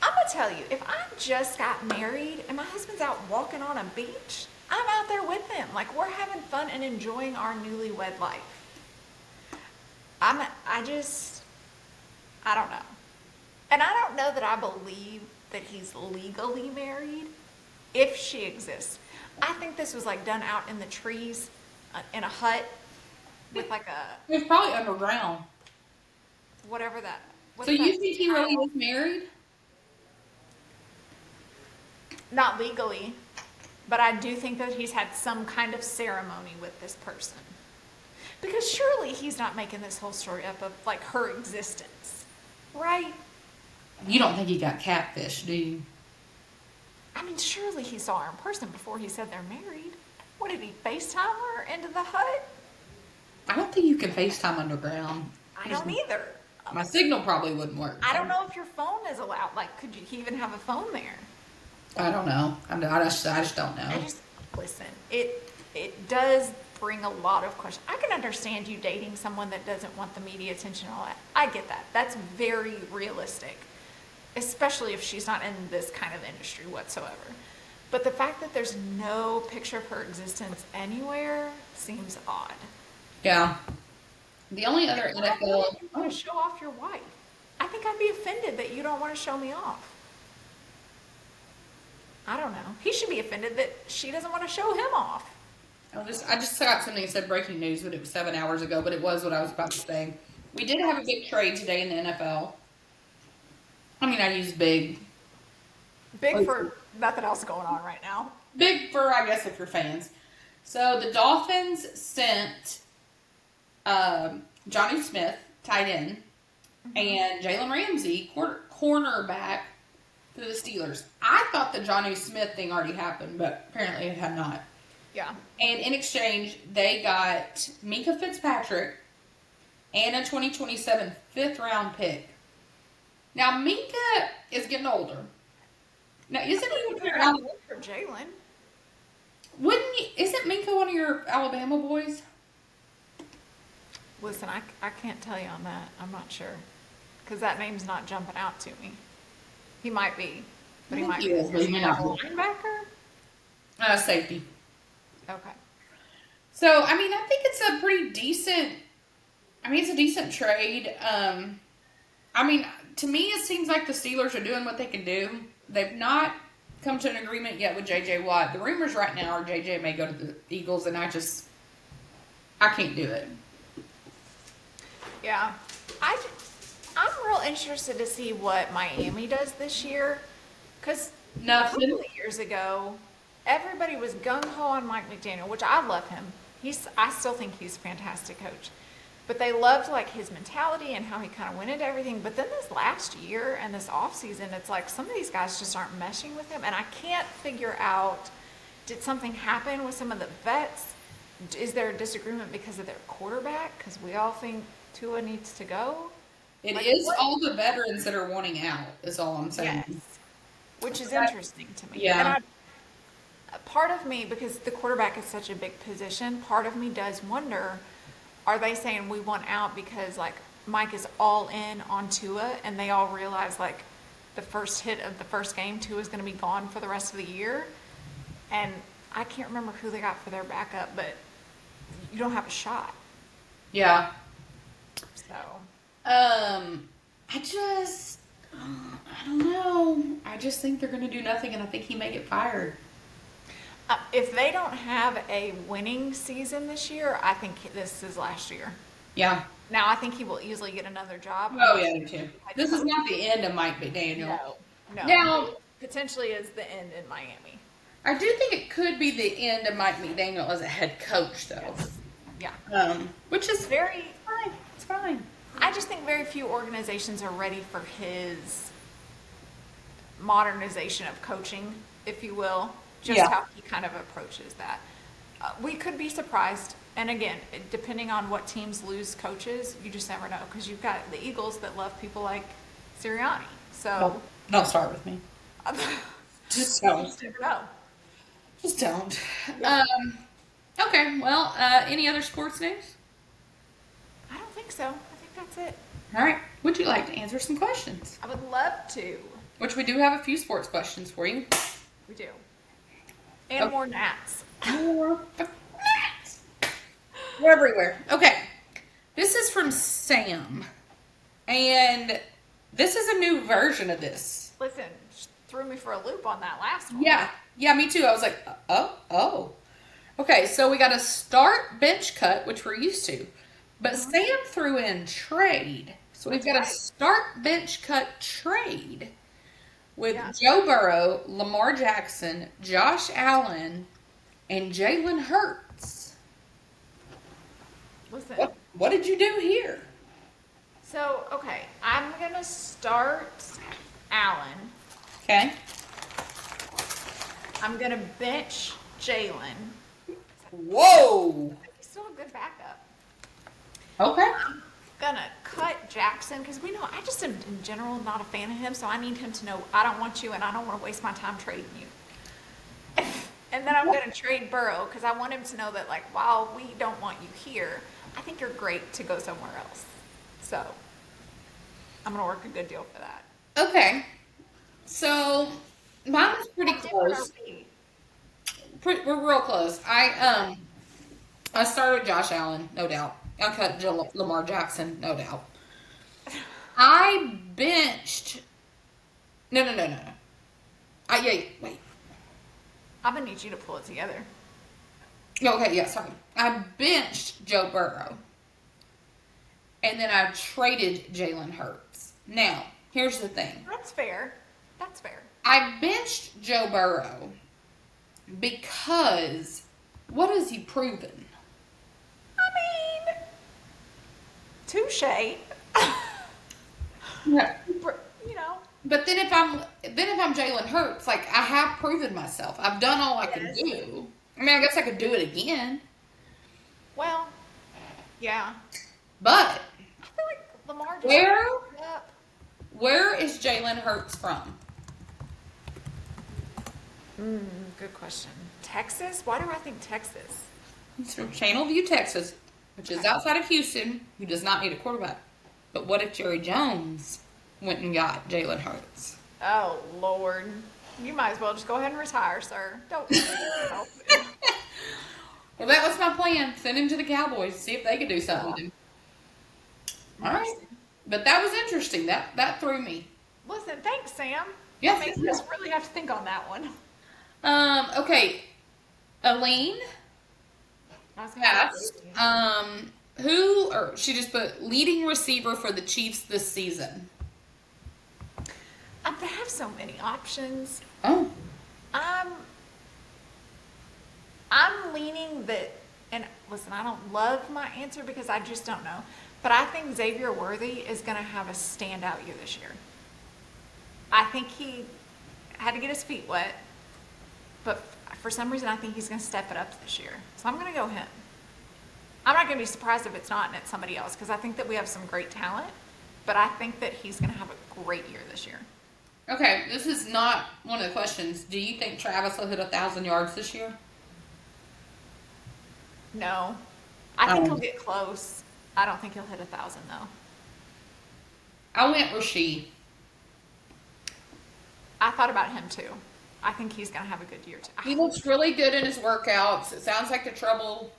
[SPEAKER 2] I'm gonna tell you, if I just got married and my husband's out walking on a beach, I'm out there with him. Like we're having fun and enjoying our newlywed life. I don't know. And I don't know that I believe that he's legally married if she exists. I think this was like done out in the trees in a hut with like a
[SPEAKER 1] It's probably underground.
[SPEAKER 2] whatever that.
[SPEAKER 1] So you think he really is married?
[SPEAKER 2] Not legally, but I do think that he's had some kind of ceremony with this person. Because surely he's not making this whole story up of like her existence, right?
[SPEAKER 1] You don't think he got catfish, do you?
[SPEAKER 2] I mean, surely he saw her in person before he said they're married. What did he FaceTime her into the hut?
[SPEAKER 1] I don't think you can FaceTime underground.
[SPEAKER 2] I don't either.
[SPEAKER 1] My signal probably wouldn't work.
[SPEAKER 2] I don't know if your phone is allowed. Like, could you even have a phone there?
[SPEAKER 1] I don't know. I just don't know.
[SPEAKER 2] Listen. It does bring a lot of questions. I can understand you dating someone that doesn't want the media attention and all that. I get that. That's very realistic, especially if she's not in this kind of industry whatsoever. But the fact that there's no picture of her existence anywhere seems odd.
[SPEAKER 1] Yeah. The only other
[SPEAKER 2] Why
[SPEAKER 1] NFL.
[SPEAKER 2] would you want to show off your wife? I think I'd be offended that you don't want to show me off. I don't know. He should be offended that she doesn't want to show him off.
[SPEAKER 1] I just got something that said breaking news, but it was 7 hours ago, but it was what I was about to say. We did have a big trade today in the NFL. I mean, I use big.
[SPEAKER 2] Big for nothing else going on right now.
[SPEAKER 1] Big for, I guess, if you're fans. So the Dolphins sent Johnny Smith, tight end, and Jalen Ramsey, cornerback, to the Steelers. I thought the Johnny Smith thing already happened, but apparently it had not.
[SPEAKER 2] Yeah.
[SPEAKER 1] And in exchange, they got Minka Fitzpatrick and a 2027 fifth-round pick. Now, Minka is getting older. Now, isn't he one of your
[SPEAKER 2] For Jalen.
[SPEAKER 1] Isn't Minka one of your Alabama boys?
[SPEAKER 2] Listen, I can't tell you on that. I'm not sure. Because that name's not jumping out to me. He might be. But he might be.
[SPEAKER 1] Is, but he may not be.
[SPEAKER 2] Linebacker?
[SPEAKER 1] Safety.
[SPEAKER 2] Okay.
[SPEAKER 1] So, I mean, I think it's a pretty decent. I mean, it's a decent trade. I mean, to me, it seems like the Steelers are doing what they can do. They've not come to an agreement yet with J.J. Watt. The rumors right now are J.J. may go to the Eagles, and I can't do it.
[SPEAKER 2] Yeah. I'm real interested to see what Miami does this year. Because a couple of years ago, everybody was gung-ho on Mike McDaniel, which I love him. I still think he's a fantastic coach. But they loved like his mentality and how he kind of went into everything. But then this last year and this offseason, it's like some of these guys just aren't meshing with him. And I can't figure out, did something happen with some of the vets? Is there a disagreement because of their quarterback? Because we all think Tua needs to go.
[SPEAKER 1] It is all the veterans that are wanting out, is all I'm saying.
[SPEAKER 2] Yes. Which is interesting to me.
[SPEAKER 1] Yeah.
[SPEAKER 2] And part of me, because the quarterback is such a big position, part of me does wonder, are they saying we want out because like Mike is all in on Tua and they all realize like the first hit of the first game, Tua is going to be gone for the rest of the year? And I can't remember who they got for their backup, but you don't have a shot.
[SPEAKER 1] Yeah.
[SPEAKER 2] So.
[SPEAKER 1] I don't know. I just think they're going to do nothing, and I think he may get fired.
[SPEAKER 2] If they don't have a winning season this year, I think this is last year.
[SPEAKER 1] Yeah.
[SPEAKER 2] Now, I think he will easily get another job.
[SPEAKER 1] Oh, yeah, me too. This is not the end of Mike McDaniel.
[SPEAKER 2] No.
[SPEAKER 1] Now,
[SPEAKER 2] potentially is the end in Miami.
[SPEAKER 1] I do think it could be the end of Mike McDaniel as a head coach, though.
[SPEAKER 2] Yes. Yeah.
[SPEAKER 1] Which is
[SPEAKER 2] very
[SPEAKER 1] fine. It's fine.
[SPEAKER 2] I just think very few organizations are ready for his modernization of coaching, if you will, just how he kind of approaches that. We could be surprised. And again, depending on what teams lose coaches, you just never know. Because you've got the Eagles that love people like Sirianni. So
[SPEAKER 1] don't start with me. Just don't.
[SPEAKER 2] You just never know.
[SPEAKER 1] Just don't. Yeah. Okay. Well, any other sports news?
[SPEAKER 2] I don't think so. I think that's it.
[SPEAKER 1] All right. Would you like to answer some questions?
[SPEAKER 2] I would love to.
[SPEAKER 1] Which we do have a few sports questions for you.
[SPEAKER 2] We do. And more gnats.
[SPEAKER 1] More gnats. We're everywhere. Okay. This is from Sam. And this is a new version of this.
[SPEAKER 2] Listen, threw me for a loop on that last one.
[SPEAKER 1] Yeah. Yeah, me too. I was like, oh. Okay, so we got a start bench cut, which we're used to. But Sam threw in trade. So we've got a start bench cut trade with Joe Burrow, Lamar Jackson, Josh Allen, and Jalen Hurts.
[SPEAKER 2] Listen.
[SPEAKER 1] What did you do here?
[SPEAKER 2] So, okay, I'm going to start Allen.
[SPEAKER 1] Okay.
[SPEAKER 2] I'm going to bench Jalen.
[SPEAKER 1] Whoa.
[SPEAKER 2] He's still a good backup.
[SPEAKER 1] Okay.
[SPEAKER 2] I'm going to cut Jackson because we know I just am in general not a fan of him, so I need him to know I don't want you and I don't want to waste my time trading you. And then I'm going to trade Burrow because I want him to know that, like, while we don't want you here, I think you're great to go somewhere else. So I'm going to work a good deal for that.
[SPEAKER 1] Okay. So mine was pretty close. We're real close. I started Josh Allen, no doubt. I cut Lamar Jackson, no doubt. I benched. No. Wait.
[SPEAKER 2] I'm gonna need you to pull it together.
[SPEAKER 1] Okay, yeah, sorry. I benched Joe Burrow. And then I traded Jalen Hurts. Now, here's the thing.
[SPEAKER 2] That's fair.
[SPEAKER 1] I benched Joe Burrow because what has he proven?
[SPEAKER 2] I mean, touche.
[SPEAKER 1] Yeah.
[SPEAKER 2] You know.
[SPEAKER 1] But then if I'm Jalen Hurts, like, I have proven myself. I've done all I can do. I mean, I guess I could do it again.
[SPEAKER 2] Well, yeah.
[SPEAKER 1] But
[SPEAKER 2] I feel like Lamar just
[SPEAKER 1] where is Jalen Hurts from?
[SPEAKER 2] Good question. Texas? Why do I think Texas?
[SPEAKER 1] He's from Channelview, Texas, which is outside of Houston, who does not need a quarterback. But what if Jerry Jones went and got Jalen Hurts?
[SPEAKER 2] Oh, Lord. You might as well just go ahead and retire, sir. Don't do yourself.
[SPEAKER 1] Well, that was my plan. Send him to the Cowboys, see if they could do something with him. All right. But that was interesting. That threw me.
[SPEAKER 2] Listen, thanks, Sam.
[SPEAKER 1] Yes.
[SPEAKER 2] That makes us really have to think on that one.
[SPEAKER 1] Okay. Aline asked, she just put leading receiver for the Chiefs this season.
[SPEAKER 2] They have so many options.
[SPEAKER 1] Oh.
[SPEAKER 2] I'm leaning that, and listen, I don't love my answer because I just don't know, but I think Xavier Worthy is going to have a standout year this year. I think he had to get his feet wet, but for some reason I think he's going to step it up this year. So I'm going to go him. I'm not going to be surprised if it's not and it's somebody else because I think that we have some great talent, but I think that he's going to have a great year this year.
[SPEAKER 1] Okay, this is not one of the questions. Do you think Travis will hit 1,000 yards this year?
[SPEAKER 2] No. I think he'll get close. I don't think he'll hit 1,000 though.
[SPEAKER 1] I went Rasheed.
[SPEAKER 2] I thought about him too. I think he's going to have a good year, too.
[SPEAKER 1] He looks really good in his workouts. It sounds like the trouble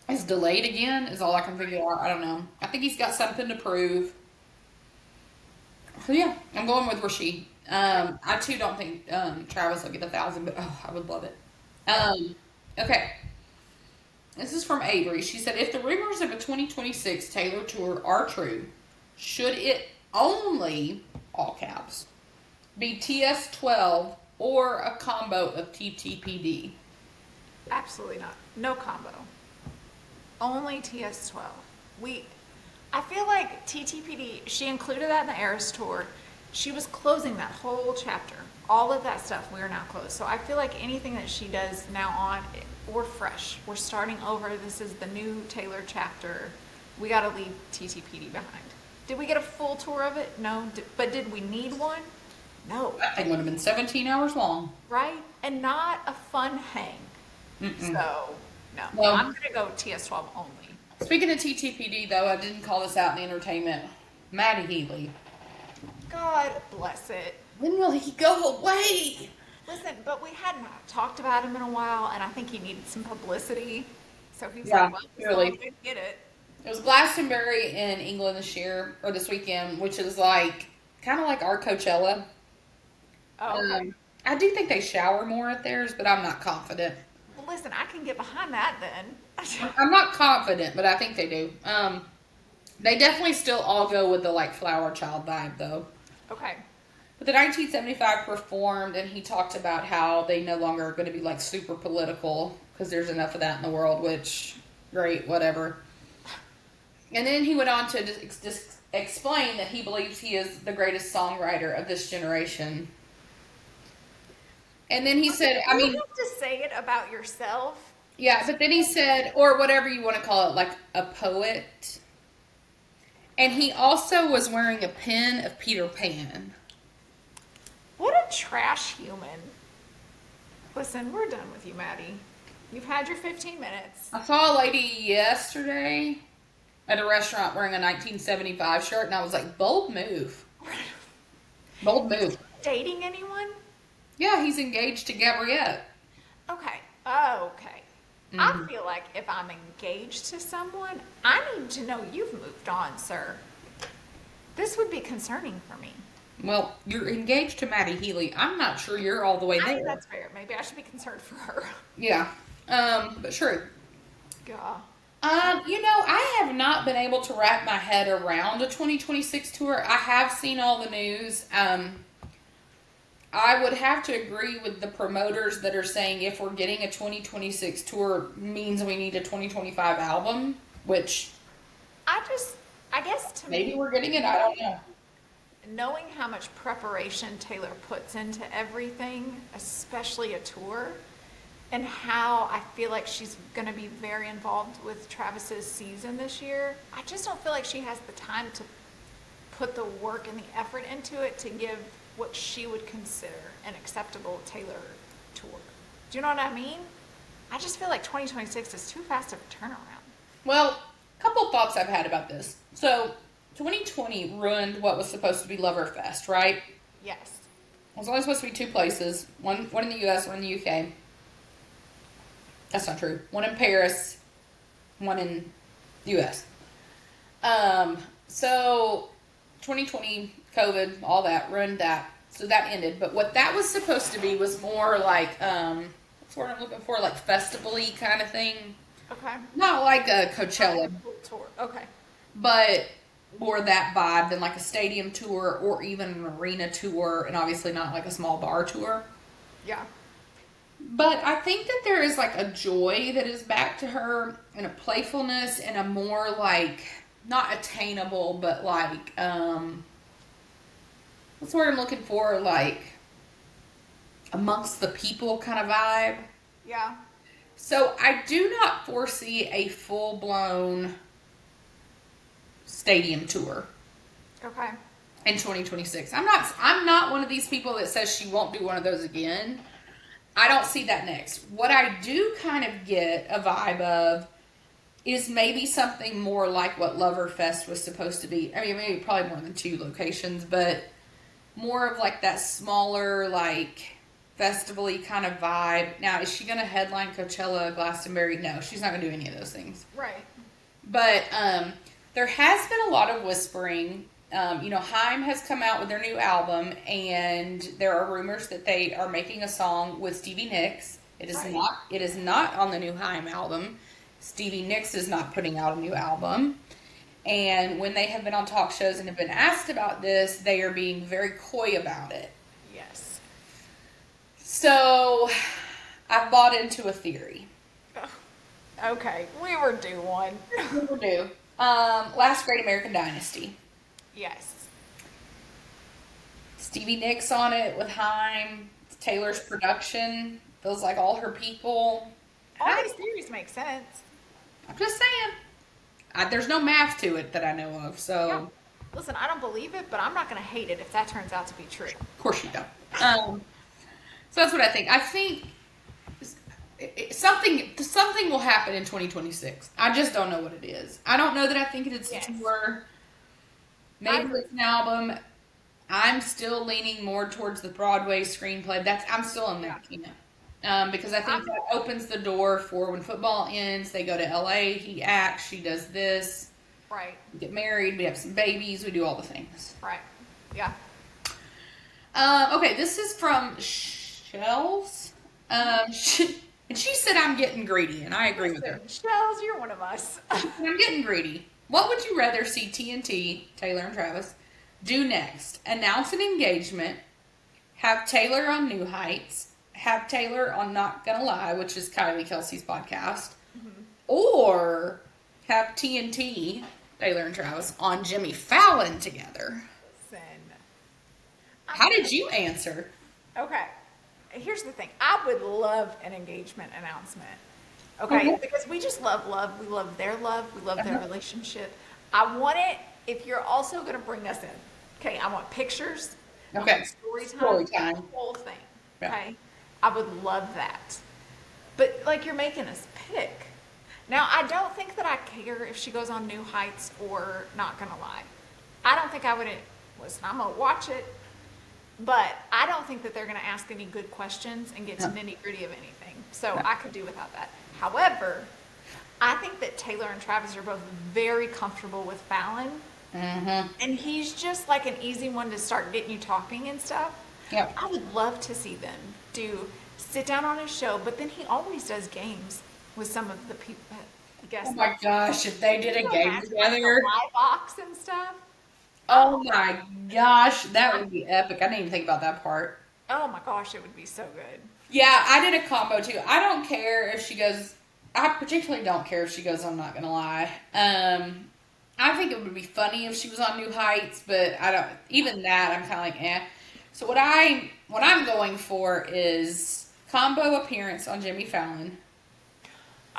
[SPEAKER 1] is delayed again, is all I can figure out. I don't know. I think he's got something to prove. So, yeah, I'm going with Rasheed. I, too, don't think Travis will get 1,000, but, I would love it. Okay. This is from Avery. She said, if the rumors of a 2026 Taylor Tour are true, should it only, all caps, be TS12 or a combo of TTPD?
[SPEAKER 2] Absolutely not. No combo. Only TS12. I feel like TTPD, she included that in the Eras Tour. She was closing that whole chapter. All of that stuff, we're now closed. So I feel like anything that she does now on, we're fresh. We're starting over. This is the new Taylor chapter. We got to leave TTPD behind. Did we get a full tour of it? No. But did we need one? No.
[SPEAKER 1] That thing would have been 17 hours long.
[SPEAKER 2] Right? And not a fun hang.
[SPEAKER 1] Mm-mm.
[SPEAKER 2] So, no.
[SPEAKER 1] Well,
[SPEAKER 2] I'm going to go TS12 only.
[SPEAKER 1] Speaking of TTPD, though, I didn't call this out in the entertainment. Maddie Healy.
[SPEAKER 2] God bless it.
[SPEAKER 1] When will he go away?
[SPEAKER 2] Listen, but we hadn't talked about him in a while, and I think he needed some publicity. So he's
[SPEAKER 1] Yeah,
[SPEAKER 2] like, well,
[SPEAKER 1] really.
[SPEAKER 2] so get it.
[SPEAKER 1] It was Glastonbury in England this weekend, which is like, kind of like our Coachella.
[SPEAKER 2] Oh, okay.
[SPEAKER 1] I do think they shower more at theirs, but I'm not confident.
[SPEAKER 2] Well, listen, I can get behind that then.
[SPEAKER 1] I'm not confident, but I think they do. They definitely still all go with the like flower child vibe, though.
[SPEAKER 2] Okay.
[SPEAKER 1] But the 1975 performed, and he talked about how they no longer are going to be like super political because there's enough of that in the world. Which, great, whatever. And then he went on to just explain that he believes he is the greatest songwriter of this generation. And then he said, I mean,
[SPEAKER 2] you have to say it about yourself.
[SPEAKER 1] Yeah, but then he said, or whatever you want to call it, like a poet. And he also was wearing a pin of Peter Pan.
[SPEAKER 2] What a trash human. Listen, we're done with you, Maddie. You've had your 15 minutes.
[SPEAKER 1] I saw a lady yesterday at a restaurant wearing a 1975 shirt, and I was like, bold move. Bold move.
[SPEAKER 2] Dating anyone?
[SPEAKER 1] Yeah, he's engaged to Gabriette.
[SPEAKER 2] Okay. Okay.
[SPEAKER 1] Mm-hmm.
[SPEAKER 2] I feel like if I'm engaged to someone, I need to know you've moved on, sir. This would be concerning for me.
[SPEAKER 1] Well, you're engaged to Maddie Healy. I'm not sure you're all the way there.
[SPEAKER 2] I think that's fair. Maybe I should be concerned for her.
[SPEAKER 1] Yeah. But true.
[SPEAKER 2] Yeah.
[SPEAKER 1] I have not been able to wrap my head around a 2026 tour. I have seen all the news. I would have to agree with the promoters that are saying if we're getting a 2026 tour means we need a 2025 album, which
[SPEAKER 2] I guess to
[SPEAKER 1] maybe
[SPEAKER 2] me,
[SPEAKER 1] we're getting it. I don't know.
[SPEAKER 2] knowing how much preparation Taylor puts into everything, especially a tour, and how I feel like she's going to be very involved with Travis's season this year, I just don't feel like she has the time to put the work and the effort into it to give what she would consider an acceptable Taylor tour. Do you know what I mean? I just feel like 2026 is too fast of a turnaround.
[SPEAKER 1] Well, a couple thoughts I've had about this. So, 2020 ruined what was supposed to be Loverfest, right?
[SPEAKER 2] Yes.
[SPEAKER 1] It was only supposed to be two places, one in the US, one in the UK. That's not true. One in Paris, one in the US. So 2020, COVID, all that, ruined that. So that ended. But what that was supposed to be was more like, what's the word I'm looking for? Like festival-y kind of thing.
[SPEAKER 2] Okay.
[SPEAKER 1] Not like a Coachella.
[SPEAKER 2] Tour. Okay.
[SPEAKER 1] But more that vibe than like a stadium tour or even an arena tour, and obviously not like a small bar tour.
[SPEAKER 2] Yeah.
[SPEAKER 1] But I think that there is like a joy that is back to her and a playfulness and a more like, not attainable, but like, what's the word I'm looking for? Like, amongst the people kind of vibe.
[SPEAKER 2] Yeah. So
[SPEAKER 1] I do not foresee a full-blown stadium tour.
[SPEAKER 2] Okay.
[SPEAKER 1] In 2026. I'm not one of these people that says she won't do one of those again. I don't see that next. What I do kind of get a vibe of is maybe something more like what Loverfest was supposed to be. I mean, maybe probably more than two locations, but more of like that smaller, like festival-y kind of vibe. Now, is she going to headline Coachella, Glastonbury? No, she's not going to do any of those things.
[SPEAKER 2] Right.
[SPEAKER 1] But there has been a lot of whispering. Haim has come out with their new album, and there are rumors that they are making a song with Stevie Nicks. It is not. It is not on the new Haim album. Stevie Nicks is not putting out a new album. And when they have been on talk shows and have been asked about this, they are being very coy about it.
[SPEAKER 2] Yes.
[SPEAKER 1] So, I've bought into a theory.
[SPEAKER 2] Okay, we were due one.
[SPEAKER 1] We were due. Last Great American Dynasty.
[SPEAKER 2] Yes.
[SPEAKER 1] Stevie Nicks on it with Haim. Taylor's production. Feels like all her people.
[SPEAKER 2] All these theories make sense.
[SPEAKER 1] I'm just saying. There's no math to it that I know of, so...
[SPEAKER 2] Yeah. Listen, I don't believe it, but I'm not going to hate it if that turns out to be true.
[SPEAKER 1] Of course you don't. So that's what I think. I think something will happen in 2026. I just don't know what it is. I don't know that I think it's a tour. Maybe it's an album. I'm still leaning more towards the Broadway screenplay. I'm still in that camp. Because I think that opens the door for when football ends, they go to LA, he acts, she does this.
[SPEAKER 2] Right.
[SPEAKER 1] We get married, we have some babies, we do all the things.
[SPEAKER 2] Right. Yeah.
[SPEAKER 1] Okay, this is from Shells. And she said I'm getting greedy, and I agree with her.
[SPEAKER 2] Shells, you're one of us.
[SPEAKER 1] I'm getting greedy. What would you rather see TNT, Taylor and Travis, do next? Announce an engagement, have Taylor on New Heights, have Taylor on Not Gonna Lie, which is Kylie Kelsey's podcast, or have TNT, Taylor and Travis, on Jimmy Fallon together?
[SPEAKER 2] Listen.
[SPEAKER 1] How did you answer?
[SPEAKER 2] Okay. Here's the thing. I would love an engagement announcement. Okay? Because we just love love. We love their love. We love their relationship. I want it if you're also going to bring us in. Okay? I want pictures.
[SPEAKER 1] Okay.
[SPEAKER 2] I want story time. The whole thing. Okay? I would love that. But, like, you're making us pick. Now, I don't think that I care if she goes on New Heights or Not Gonna Lie. I don't think I would. Listen, I'm going to watch it. But I don't think that they're going to ask any good questions and get to nitty-gritty of anything. So I could do without that. However, I think that Taylor and Travis are both very comfortable with Fallon. Mm-hmm. And he's just like an easy one to start getting you talking and stuff.
[SPEAKER 1] Yep.
[SPEAKER 2] I would love to see them sit down on his show, but then he always does games with some of the people.
[SPEAKER 1] Oh my gosh, if they did a game together.
[SPEAKER 2] Live box and stuff.
[SPEAKER 1] Oh my gosh, that would be epic. I didn't even think about that part.
[SPEAKER 2] Oh my gosh, it would be so good.
[SPEAKER 1] Yeah, I did a combo too. I don't care if she goes, I particularly don't care if she goes, I'm Not Gonna Lie. I think it would be funny if she was on New Heights, but I don't, even that, I'm kind of like, eh. So what I'm going for is combo appearance on Jimmy Fallon.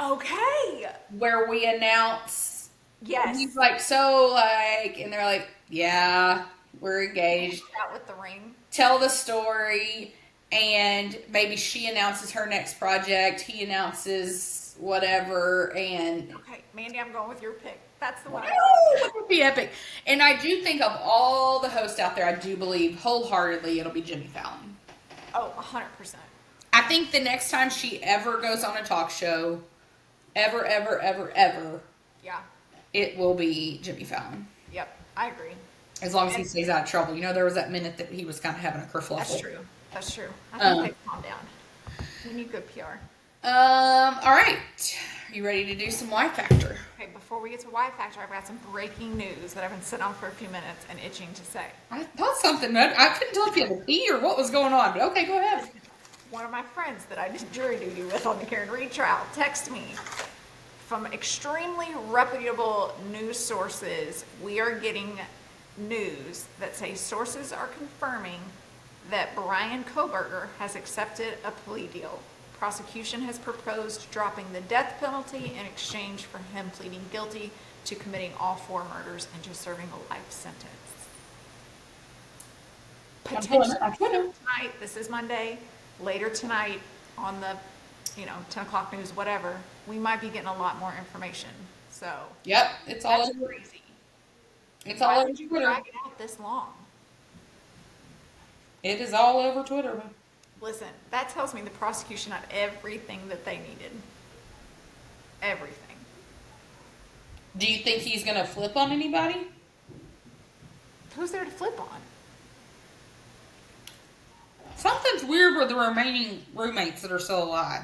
[SPEAKER 2] Okay.
[SPEAKER 1] Where we announce,
[SPEAKER 2] yes.
[SPEAKER 1] He's like, so like, and they're like, yeah, we're engaged.
[SPEAKER 2] Out with the ring.
[SPEAKER 1] Tell the story, and maybe she announces her next project, he announces whatever, and...
[SPEAKER 2] Okay, Mandy, I'm going with your pick. That's the one.
[SPEAKER 1] Oh, that would be epic. And I do think of all the hosts out there, I do believe wholeheartedly it'll be Jimmy Fallon.
[SPEAKER 2] Oh, 100%.
[SPEAKER 1] I think the next time she ever goes on a talk show, ever,
[SPEAKER 2] yeah,
[SPEAKER 1] it will be Jimmy Fallon.
[SPEAKER 2] Yep, I agree.
[SPEAKER 1] As long as he stays out of trouble. You know, there was that minute that he was kind of having a kerfluffle.
[SPEAKER 2] That's true. I think they've calmed down. We need good PR.
[SPEAKER 1] All right. Are you ready to do some WhyFactor?
[SPEAKER 2] Okay, before we get to WhyFactor, I've got some breaking news that I've been sitting on for a few minutes and itching to say.
[SPEAKER 1] I thought something. I couldn't tell if you had to pee or what was going on, but okay, go ahead.
[SPEAKER 2] One of my friends that I did jury duty with on the Karen Reed trial texted me from extremely reputable news sources. We are getting news that say sources are confirming that Brian Kohberger has accepted a plea deal. Prosecution has proposed dropping the death penalty in exchange for him pleading guilty to committing all 4 murders and just serving a life sentence. Potentially tonight, this is Monday, later tonight on the 10 o'clock news, whatever, we might be getting a lot more information. So
[SPEAKER 1] yep, it's all
[SPEAKER 2] crazy.
[SPEAKER 1] It's all over
[SPEAKER 2] Twitter. Drag it out this long.
[SPEAKER 1] It is all over Twitter.
[SPEAKER 2] Listen, that tells me the prosecution had everything that they needed. Everything.
[SPEAKER 1] Do you think he's going to flip on anybody?
[SPEAKER 2] Who's there to flip on?
[SPEAKER 1] Something's weird with the remaining roommates that are still alive.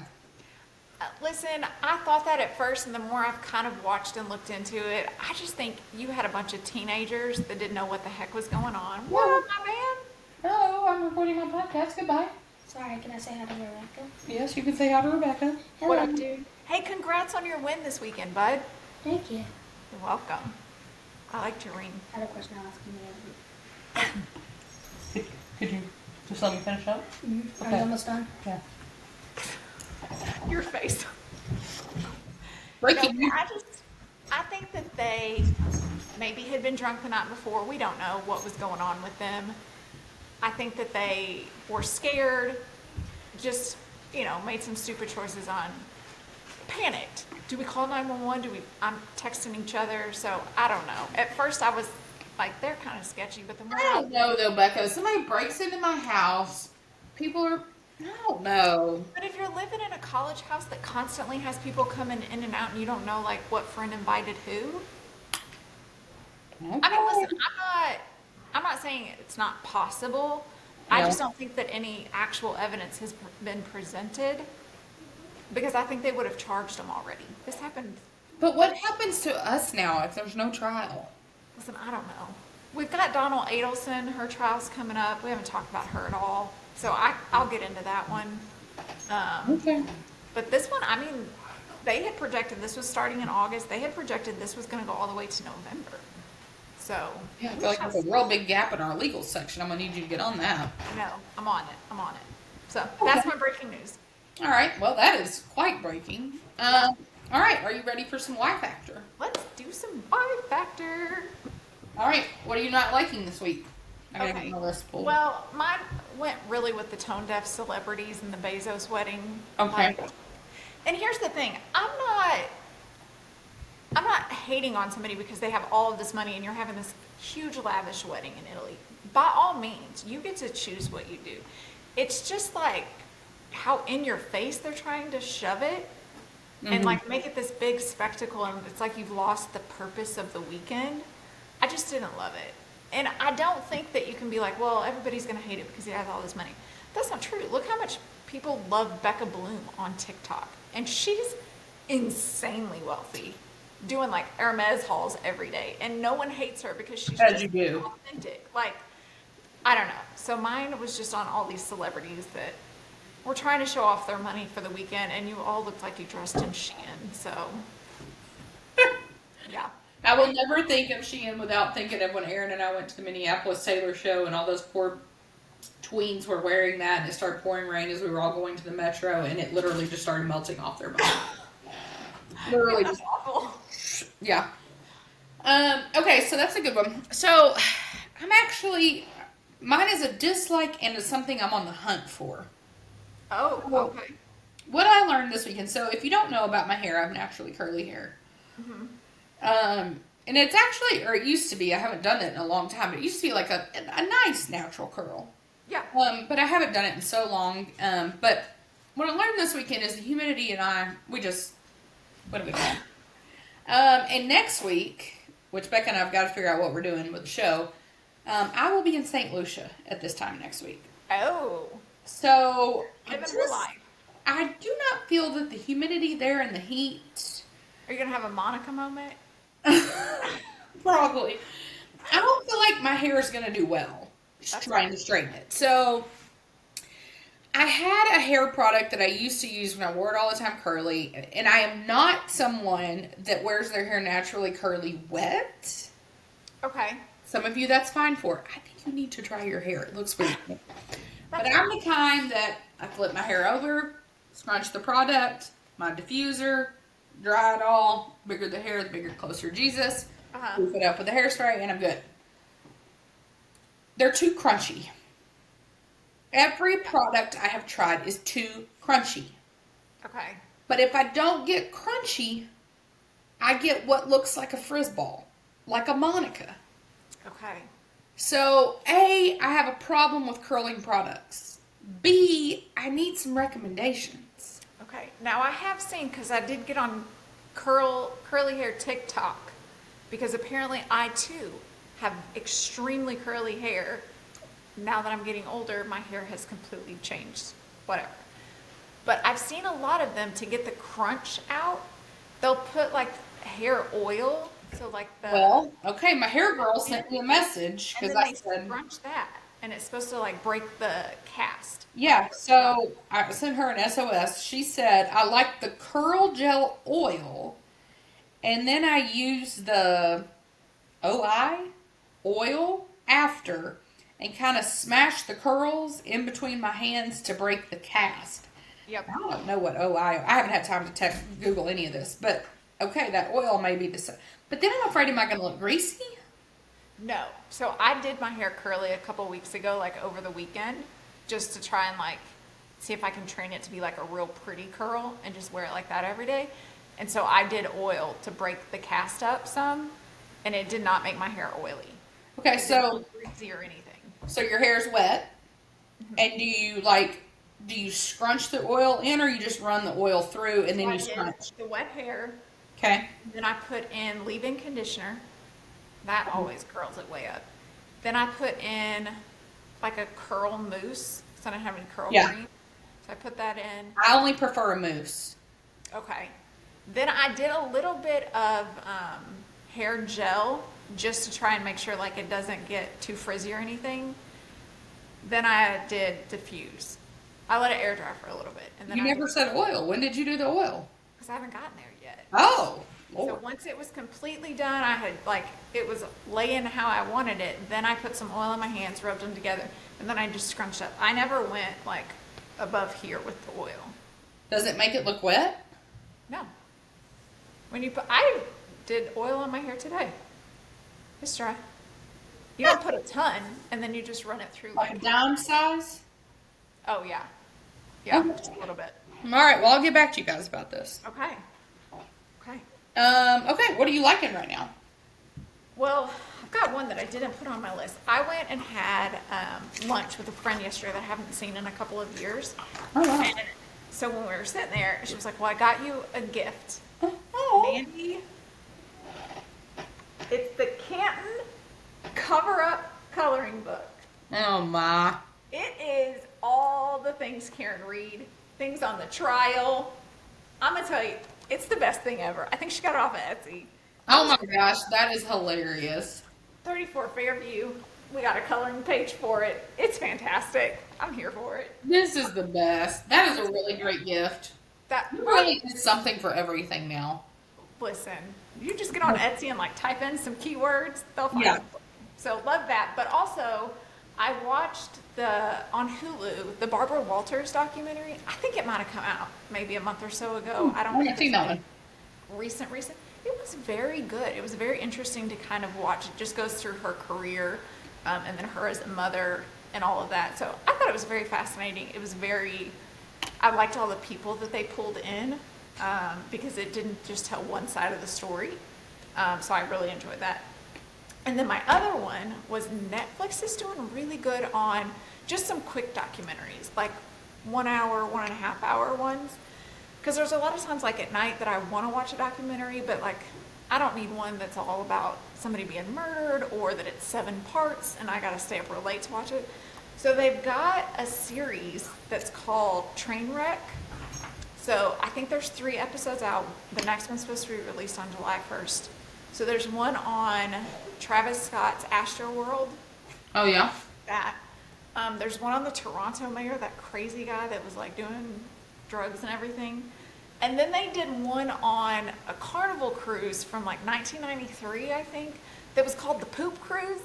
[SPEAKER 2] Listen, I thought that at first, and the more I've kind of watched and looked into it, I just think you had a bunch of teenagers that didn't know what the heck was going on. What up, my man?
[SPEAKER 1] Hello, I'm recording my podcast. Goodbye.
[SPEAKER 3] Sorry, can I say hi to Rebecca?
[SPEAKER 1] Yes, you can say hi to Rebecca.
[SPEAKER 3] Hello.
[SPEAKER 2] What up, dude? Hey, congrats on your win this weekend, bud.
[SPEAKER 3] Thank you.
[SPEAKER 2] You're welcome. I liked your ring.
[SPEAKER 3] I had a question I'll ask you.
[SPEAKER 1] Could you just let me finish up?
[SPEAKER 3] Are you almost done?
[SPEAKER 1] Yeah.
[SPEAKER 2] Your face.
[SPEAKER 1] Breaking news.
[SPEAKER 2] I think that they maybe had been drunk the night before. We don't know what was going on with them. I think that they were scared, just, made some stupid choices on panicked. Do we call 911? I'm texting each other, so I don't know. At first I was like, they're kind of sketchy, but the more
[SPEAKER 1] I don't know though, Becca. Somebody breaks into my house. I don't know.
[SPEAKER 2] But if you're living in a college house that constantly has people coming in and out and you don't know like what friend invited who.
[SPEAKER 1] Okay.
[SPEAKER 2] I mean, listen, I'm not saying it's not possible. I
[SPEAKER 1] No.
[SPEAKER 2] just don't think that any actual evidence has been presented because I think they would have charged them already. This happened.
[SPEAKER 1] But what happens to us now if there's no trial?
[SPEAKER 2] Listen, I don't know. We've got Donald Adelson. Her trial's coming up. We haven't talked about her at all. So I'll get into that one.
[SPEAKER 1] Okay.
[SPEAKER 2] But this one, I mean, they had projected this was starting in August. They had projected this was going to go all the way to November. So.
[SPEAKER 1] Yeah, I feel like there's a real big gap in our legal section. I'm going to need you to get on that.
[SPEAKER 2] No, I'm on it. So that's my breaking news.
[SPEAKER 1] All right. Well, that is quite breaking. All right. Are you ready for some WhyFactor?
[SPEAKER 2] Let's do some WhyFactor.
[SPEAKER 1] All right. What are you not liking this week? I gotta
[SPEAKER 2] Okay.
[SPEAKER 1] get my list pulled.
[SPEAKER 2] Well, mine went really with the tone deaf celebrities and the Bezos wedding.
[SPEAKER 1] Okay.
[SPEAKER 2] And here's the thing. I'm not hating on somebody because they have all of this money and you're having this huge lavish wedding in Italy. By all means, you get to choose what you do. It's just like how in your face they're trying to shove it and like make it this big spectacle and it's like you've lost the purpose of the weekend. I just didn't love it. And I don't think that you can be like, well, everybody's going to hate it because he has all this money. That's not true. Look how much people love Becca Bloom on TikTok. And she's insanely wealthy, doing like Hermes hauls every day. And no one hates her because she's
[SPEAKER 1] As
[SPEAKER 2] just
[SPEAKER 1] you do.
[SPEAKER 2] authentic. Like, I don't know. So mine was just on all these celebrities that were trying to show off their money for the weekend. And you all looked like you dressed in Shein. So, yeah.
[SPEAKER 1] I will never think of Shein without thinking of when Aaron and I went to the Minneapolis Taylor show and all those poor tweens were wearing that and it started pouring rain as we were all going to the metro and it literally just started melting off their body. Literally
[SPEAKER 2] That's
[SPEAKER 1] just,
[SPEAKER 2] awful.
[SPEAKER 1] yeah. Okay, so that's a good one. So mine is a dislike and it's something I'm on the hunt for.
[SPEAKER 2] Oh, okay.
[SPEAKER 1] What I learned this weekend, so if you don't know about my hair, I have naturally curly hair. And it's actually, or it used to be, I haven't done it in a long time, but it used to be like a nice natural curl.
[SPEAKER 2] Yeah.
[SPEAKER 1] But I haven't done it in so long. But what I learned this weekend is the humidity and what have we done? And next week, which Becca and I have got to figure out what we're doing with the show, I will be in St. Lucia at this time next week.
[SPEAKER 2] Oh.
[SPEAKER 1] So,
[SPEAKER 2] Living the life.
[SPEAKER 1] I do not feel that the humidity there and the heat.
[SPEAKER 2] Are you going to have a Monica moment?
[SPEAKER 1] Probably. I don't feel like my hair is going to do well trying to straighten it. So, I had a hair product that I used to use when I wore it all the time curly, and I am not someone that wears their hair naturally curly wet.
[SPEAKER 2] Okay.
[SPEAKER 1] Some of you that's fine for. I think you need to dry your hair. It looks weird. But I'm the kind that I flip my hair over, scrunch the product, my diffuser, dry it all. Bigger the hair, the bigger closer to Jesus. Poof it up with the hairspray, and I'm good. They're too crunchy. Every product I have tried is too crunchy.
[SPEAKER 2] Okay.
[SPEAKER 1] But if I don't get crunchy, I get what looks like a frizz ball, like a Monica.
[SPEAKER 2] Okay.
[SPEAKER 1] So, A, I have a problem with curling products. B, I need some recommendations.
[SPEAKER 2] Okay, now I have seen, because I did get on curly hair TikTok, because apparently I too have extremely curly hair. Now that I'm getting older, my hair has completely changed, whatever. But I've seen a lot of them, to get the crunch out, they'll put like hair oil. So like
[SPEAKER 1] Well, okay, my hair girl sent me a message
[SPEAKER 2] and
[SPEAKER 1] because
[SPEAKER 2] then
[SPEAKER 1] I
[SPEAKER 2] they
[SPEAKER 1] said,
[SPEAKER 2] scrunch that, and it's supposed to like break the cast.
[SPEAKER 1] yeah, so I sent her an SOS. She said, I like the curl gel oil, and then I use the OI oil after and kind of smash the curls in between my hands to break the cast.
[SPEAKER 2] Yep.
[SPEAKER 1] I don't know what OI. I haven't had time to Google any of this, but okay, that oil may be the same. But then I'm afraid, am I going to look greasy?
[SPEAKER 2] No. So I did my hair curly a couple weeks ago, like over the weekend, just to try and like see if I can train it to be like a real pretty curl and just wear it like that every day. And so I did oil to break the cast up some, and it did not make my hair oily.
[SPEAKER 1] Okay,
[SPEAKER 2] It didn't
[SPEAKER 1] so
[SPEAKER 2] look greasy or anything.
[SPEAKER 1] so your hair's wet, and do you scrunch the oil in, or you just run the oil through and then
[SPEAKER 2] I
[SPEAKER 1] you
[SPEAKER 2] did
[SPEAKER 1] scrunch?
[SPEAKER 2] the wet hair,
[SPEAKER 1] Okay.
[SPEAKER 2] then I put in leave-in conditioner. That always curls it way up. Then I put in like a curl mousse, so I don't have any curl
[SPEAKER 1] Yeah.
[SPEAKER 2] cream. So I put that in.
[SPEAKER 1] I only prefer a mousse.
[SPEAKER 2] Okay. Then I did a little bit of hair gel, just to try and make sure like it doesn't get too frizzy or anything. Then I did diffuse. I let it air dry for a little bit, and then
[SPEAKER 1] You never said oil. When did you do the oil?
[SPEAKER 2] because I haven't gotten there yet.
[SPEAKER 1] Oh,
[SPEAKER 2] So
[SPEAKER 1] Lord.
[SPEAKER 2] once it was completely done, I had like, it was laying how I wanted it. Then I put some oil in my hands, rubbed them together, and then I just scrunched up. I never went like above here with the oil.
[SPEAKER 1] Does it make it look wet?
[SPEAKER 2] No. I did oil on my hair today. It's dry. You don't put a ton, and then you just run it through
[SPEAKER 1] Like a
[SPEAKER 2] like,
[SPEAKER 1] dime size?
[SPEAKER 2] oh yeah. Yeah,
[SPEAKER 1] Okay.
[SPEAKER 2] just a little bit.
[SPEAKER 1] All right, well, I'll get back to you guys about this.
[SPEAKER 2] Okay. Okay.
[SPEAKER 1] Okay, what are you liking right now?
[SPEAKER 2] Well, I've got one that I didn't put on my list. I went and had lunch with a friend yesterday that I haven't seen in a couple of years.
[SPEAKER 1] Oh, wow.
[SPEAKER 2] And so when we were sitting there, she was like, well, I got you a gift.
[SPEAKER 1] Oh.
[SPEAKER 2] Mandy, it's the Canton cover-up coloring book.
[SPEAKER 1] Oh, my.
[SPEAKER 2] It is all the things Karen read, things on the trial. I'm going to tell you, it's the best thing ever. I think she got it off of Etsy.
[SPEAKER 1] Oh, my gosh, that is hilarious.
[SPEAKER 2] 34 Fairview. We got a coloring page for it. It's fantastic. I'm here for it.
[SPEAKER 1] This is the best. That is a really great gift.
[SPEAKER 2] That
[SPEAKER 1] You really need something for everything now.
[SPEAKER 2] Listen, you just get on Etsy and like type in some keywords, they'll find
[SPEAKER 1] Yeah.
[SPEAKER 2] it. So love that. But also, I watched on Hulu the Barbara Walters documentary. I think it might have come out maybe a month or so ago. I don't
[SPEAKER 1] I
[SPEAKER 2] think
[SPEAKER 1] haven't seen that one.
[SPEAKER 2] recent. It was very good. It was very interesting to kind of watch. It just goes through her career, and then her as a mother and all of that. So I thought it was very fascinating. It was I liked all the people that they pulled in, because it didn't just tell one side of the story. So I really enjoyed that. And then my other one was Netflix is doing really good on just some quick documentaries, like 1 hour, 1.5 hour ones. Because there's a lot of times like at night that I want to watch a documentary, but like I don't need one that's all about somebody being murdered or that it's 7 parts and I got to stay up real late to watch it. So they've got a series that's called Trainwreck. So I think there's 3 episodes out. The next one's supposed to be released on July 1st. So there's one on Travis Scott's Astroworld.
[SPEAKER 1] Oh, yeah?
[SPEAKER 2] That. There's one on the Toronto mayor, that crazy guy that was like doing drugs and everything. And then they did one on a Carnival cruise from like 1993, I think, that was called the Poop Cruise.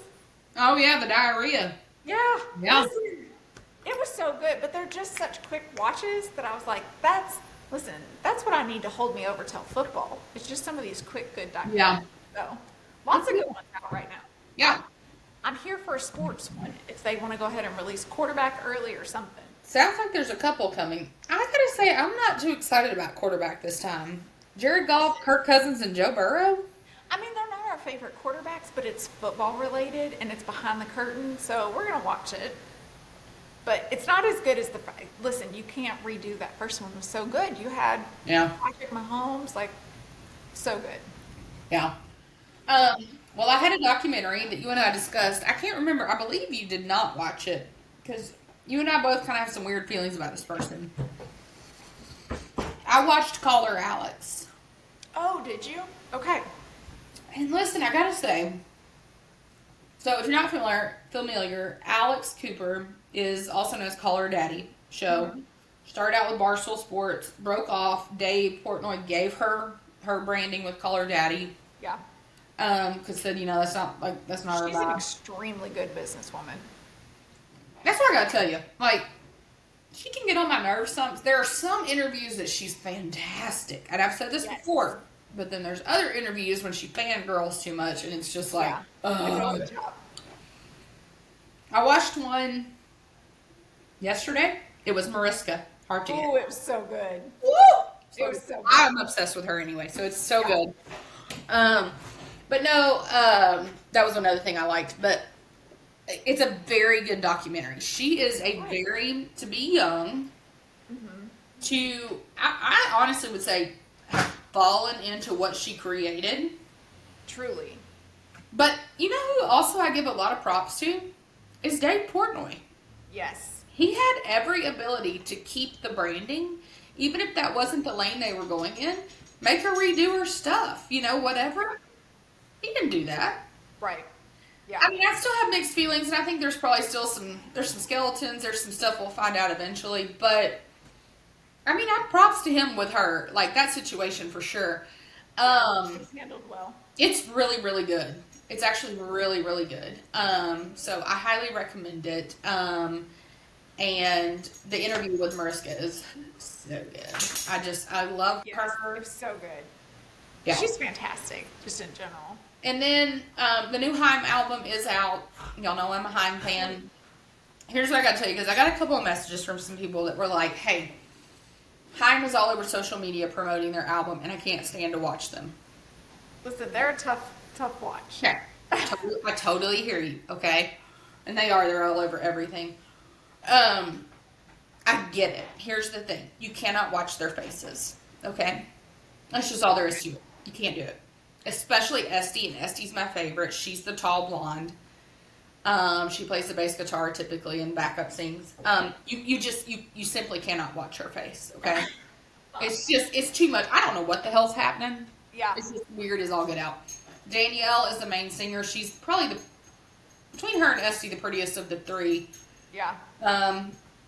[SPEAKER 1] Oh, yeah, the diarrhea.
[SPEAKER 2] Yeah.
[SPEAKER 1] Yeah.
[SPEAKER 2] It was so good, but they're just such quick watches that I was like, that's what I need to hold me over till football. It's just some of these quick, good documentaries.
[SPEAKER 1] Yeah.
[SPEAKER 2] So, lots of good ones out right now.
[SPEAKER 1] Yeah.
[SPEAKER 2] I'm here for a sports one if they want to go ahead and release quarterback early or something.
[SPEAKER 1] Sounds like there's a couple coming. I gotta say, I'm not too excited about quarterback this time. Jared Goff, Kirk Cousins, and Joe Burrow?
[SPEAKER 2] I mean, they're not our our favorite quarterbacks, but it's football related and it's behind the curtain, so we're gonna watch it. But it's not as good as listen, you can't redo that first one. It was so good. You had Patrick Mahomes, like, so good.
[SPEAKER 1] Yeah. Well, I had a documentary that you and I discussed. I can't remember. I believe you did not watch it because you and I both kind of have some weird feelings about this person. I watched Caller Alex.
[SPEAKER 2] Oh, did you? Okay.
[SPEAKER 1] And listen, I gotta say, so if you're not familiar, Alex Cooper is also known as Caller Daddy show. Mm-hmm. Started out with Barstool Sports, broke off. Dave Portnoy gave her branding with Caller Daddy.
[SPEAKER 2] Yeah.
[SPEAKER 1] Because said, that's not her vibe.
[SPEAKER 2] She's an extremely good businesswoman.
[SPEAKER 1] That's what I gotta tell you. Like, she can get on my nerves. There are some interviews that she's fantastic, and I've said this before. But then there's other interviews when she fangirls too much, and it's just like, I watched one yesterday. It was Mariska Hargitay.
[SPEAKER 2] Oh, it was so good.
[SPEAKER 1] Woo!
[SPEAKER 2] It was so good.
[SPEAKER 1] I'm obsessed with her anyway, so it's so good. But no, that was another thing I liked. But it's a very good documentary. She is to be young, I honestly would say, have fallen into what she created.
[SPEAKER 2] Truly.
[SPEAKER 1] But you know who also I give a lot of props to? Is Dave Portnoy.
[SPEAKER 2] Yes.
[SPEAKER 1] He had every ability to keep the branding, even if that wasn't the lane they were going in. Make her redo her stuff, whatever. He didn't do that.
[SPEAKER 2] Right. Yeah.
[SPEAKER 1] I mean, I still have mixed feelings, and I think there's probably still some skeletons. There's some stuff we'll find out eventually, but I mean, I'm props to him with her, like that situation for sure.
[SPEAKER 2] It's handled well.
[SPEAKER 1] It's really, really good. It's actually really, really good. So I highly recommend it. And the interview with Mariska is so good. I love her.
[SPEAKER 2] It's so good.
[SPEAKER 1] Yeah.
[SPEAKER 2] She's fantastic, just in general.
[SPEAKER 1] And then the new Haim album is out. Y'all know I'm a Haim fan. Here's what I got to tell you, because I got a couple of messages from some people that were like, hey, Haim is all over social media promoting their album, and I can't stand to watch them.
[SPEAKER 2] Listen, they're a tough watch.
[SPEAKER 1] Okay. I totally hear you, okay? And they're all over everything. I get it. Here's the thing. You cannot watch their faces, okay? That's just all there is to it. You can't do it. Especially Esty, and Esty's my favorite. She's the tall blonde. She plays the bass guitar typically and backup sings. You simply cannot watch her face, okay? It's too much. I don't know what the hell's happening.
[SPEAKER 2] Yeah.
[SPEAKER 1] It's just weird as all get out. Danielle is the main singer. She's probably between her and Esty, the prettiest of the three.
[SPEAKER 2] Yeah.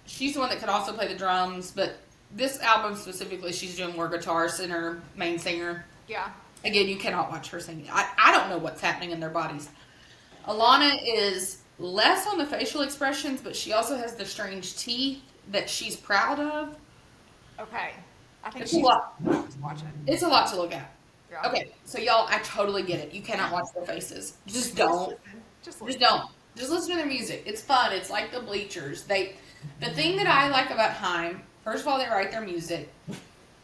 [SPEAKER 1] She's the one that could also play the drums, but this album specifically, she's doing more guitar, center, main singer.
[SPEAKER 2] Yeah.
[SPEAKER 1] Again, you cannot watch her sing. I don't know what's happening in their bodies. Alana is less on the facial expressions, but she also has the strange teeth that she's proud of.
[SPEAKER 2] Okay. I think
[SPEAKER 1] it's a lot.
[SPEAKER 2] Watch it.
[SPEAKER 1] It's a lot to look at.
[SPEAKER 2] Yeah.
[SPEAKER 1] Okay, so y'all, I totally get it. You cannot watch their faces. Just don't.
[SPEAKER 2] Just
[SPEAKER 1] don't. Just listen to their music. It's fun. It's like the Bleachers. The thing that I like about Haim, first of all, they write their music.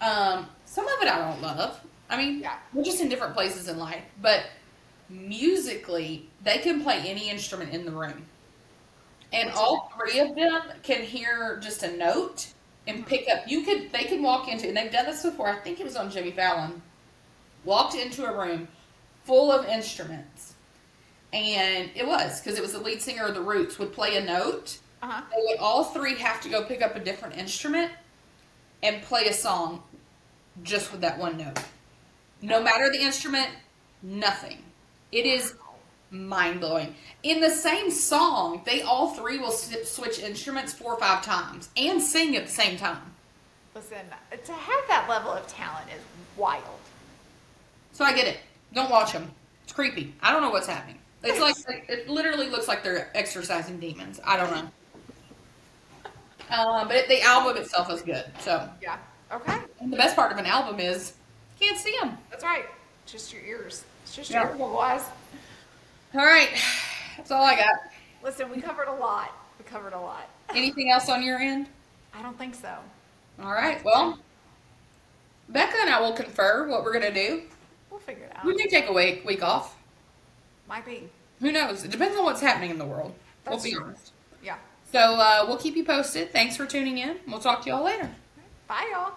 [SPEAKER 1] Some of it I don't love. I mean, we're just in different places in life. But musically, they can play any instrument in the room. And all three of them can hear just a note and pick up. They could walk into, and they've done this before, I think it was on Jimmy Fallon, walked into a room full of instruments. And it was, because it was the lead singer of The Roots, would play a note.
[SPEAKER 2] Uh-huh.
[SPEAKER 1] They would all three have to go pick up a different instrument and play a song just with that one note. No matter the instrument, nothing. It is mind-blowing. In the same song, they all three will switch instruments 4 or 5 times and sing at the same time.
[SPEAKER 2] Listen, to have that level of talent is wild.
[SPEAKER 1] So I get it. Don't watch them. It's creepy. I don't know what's happening. It's like, it literally looks like they're exorcising demons. I don't know. But the album itself is good. So
[SPEAKER 2] yeah. Okay.
[SPEAKER 1] And the best part of an album is you can't see them.
[SPEAKER 2] That's right. Just your ears. It's just your earballs.
[SPEAKER 1] All right. That's all I got.
[SPEAKER 2] Listen, we covered a lot.
[SPEAKER 1] Anything else on your end?
[SPEAKER 2] I don't think so.
[SPEAKER 1] All right. Well, Becca and I will confer what we're going to do.
[SPEAKER 2] We'll figure it out.
[SPEAKER 1] We may take a week off.
[SPEAKER 2] Might be.
[SPEAKER 1] Who knows? It depends on what's happening in the world.
[SPEAKER 2] That's
[SPEAKER 1] we'll be
[SPEAKER 2] true.
[SPEAKER 1] honest.
[SPEAKER 2] Yeah.
[SPEAKER 1] So we'll keep you posted. Thanks for tuning in. We'll talk to y'all later.
[SPEAKER 2] Bye, y'all.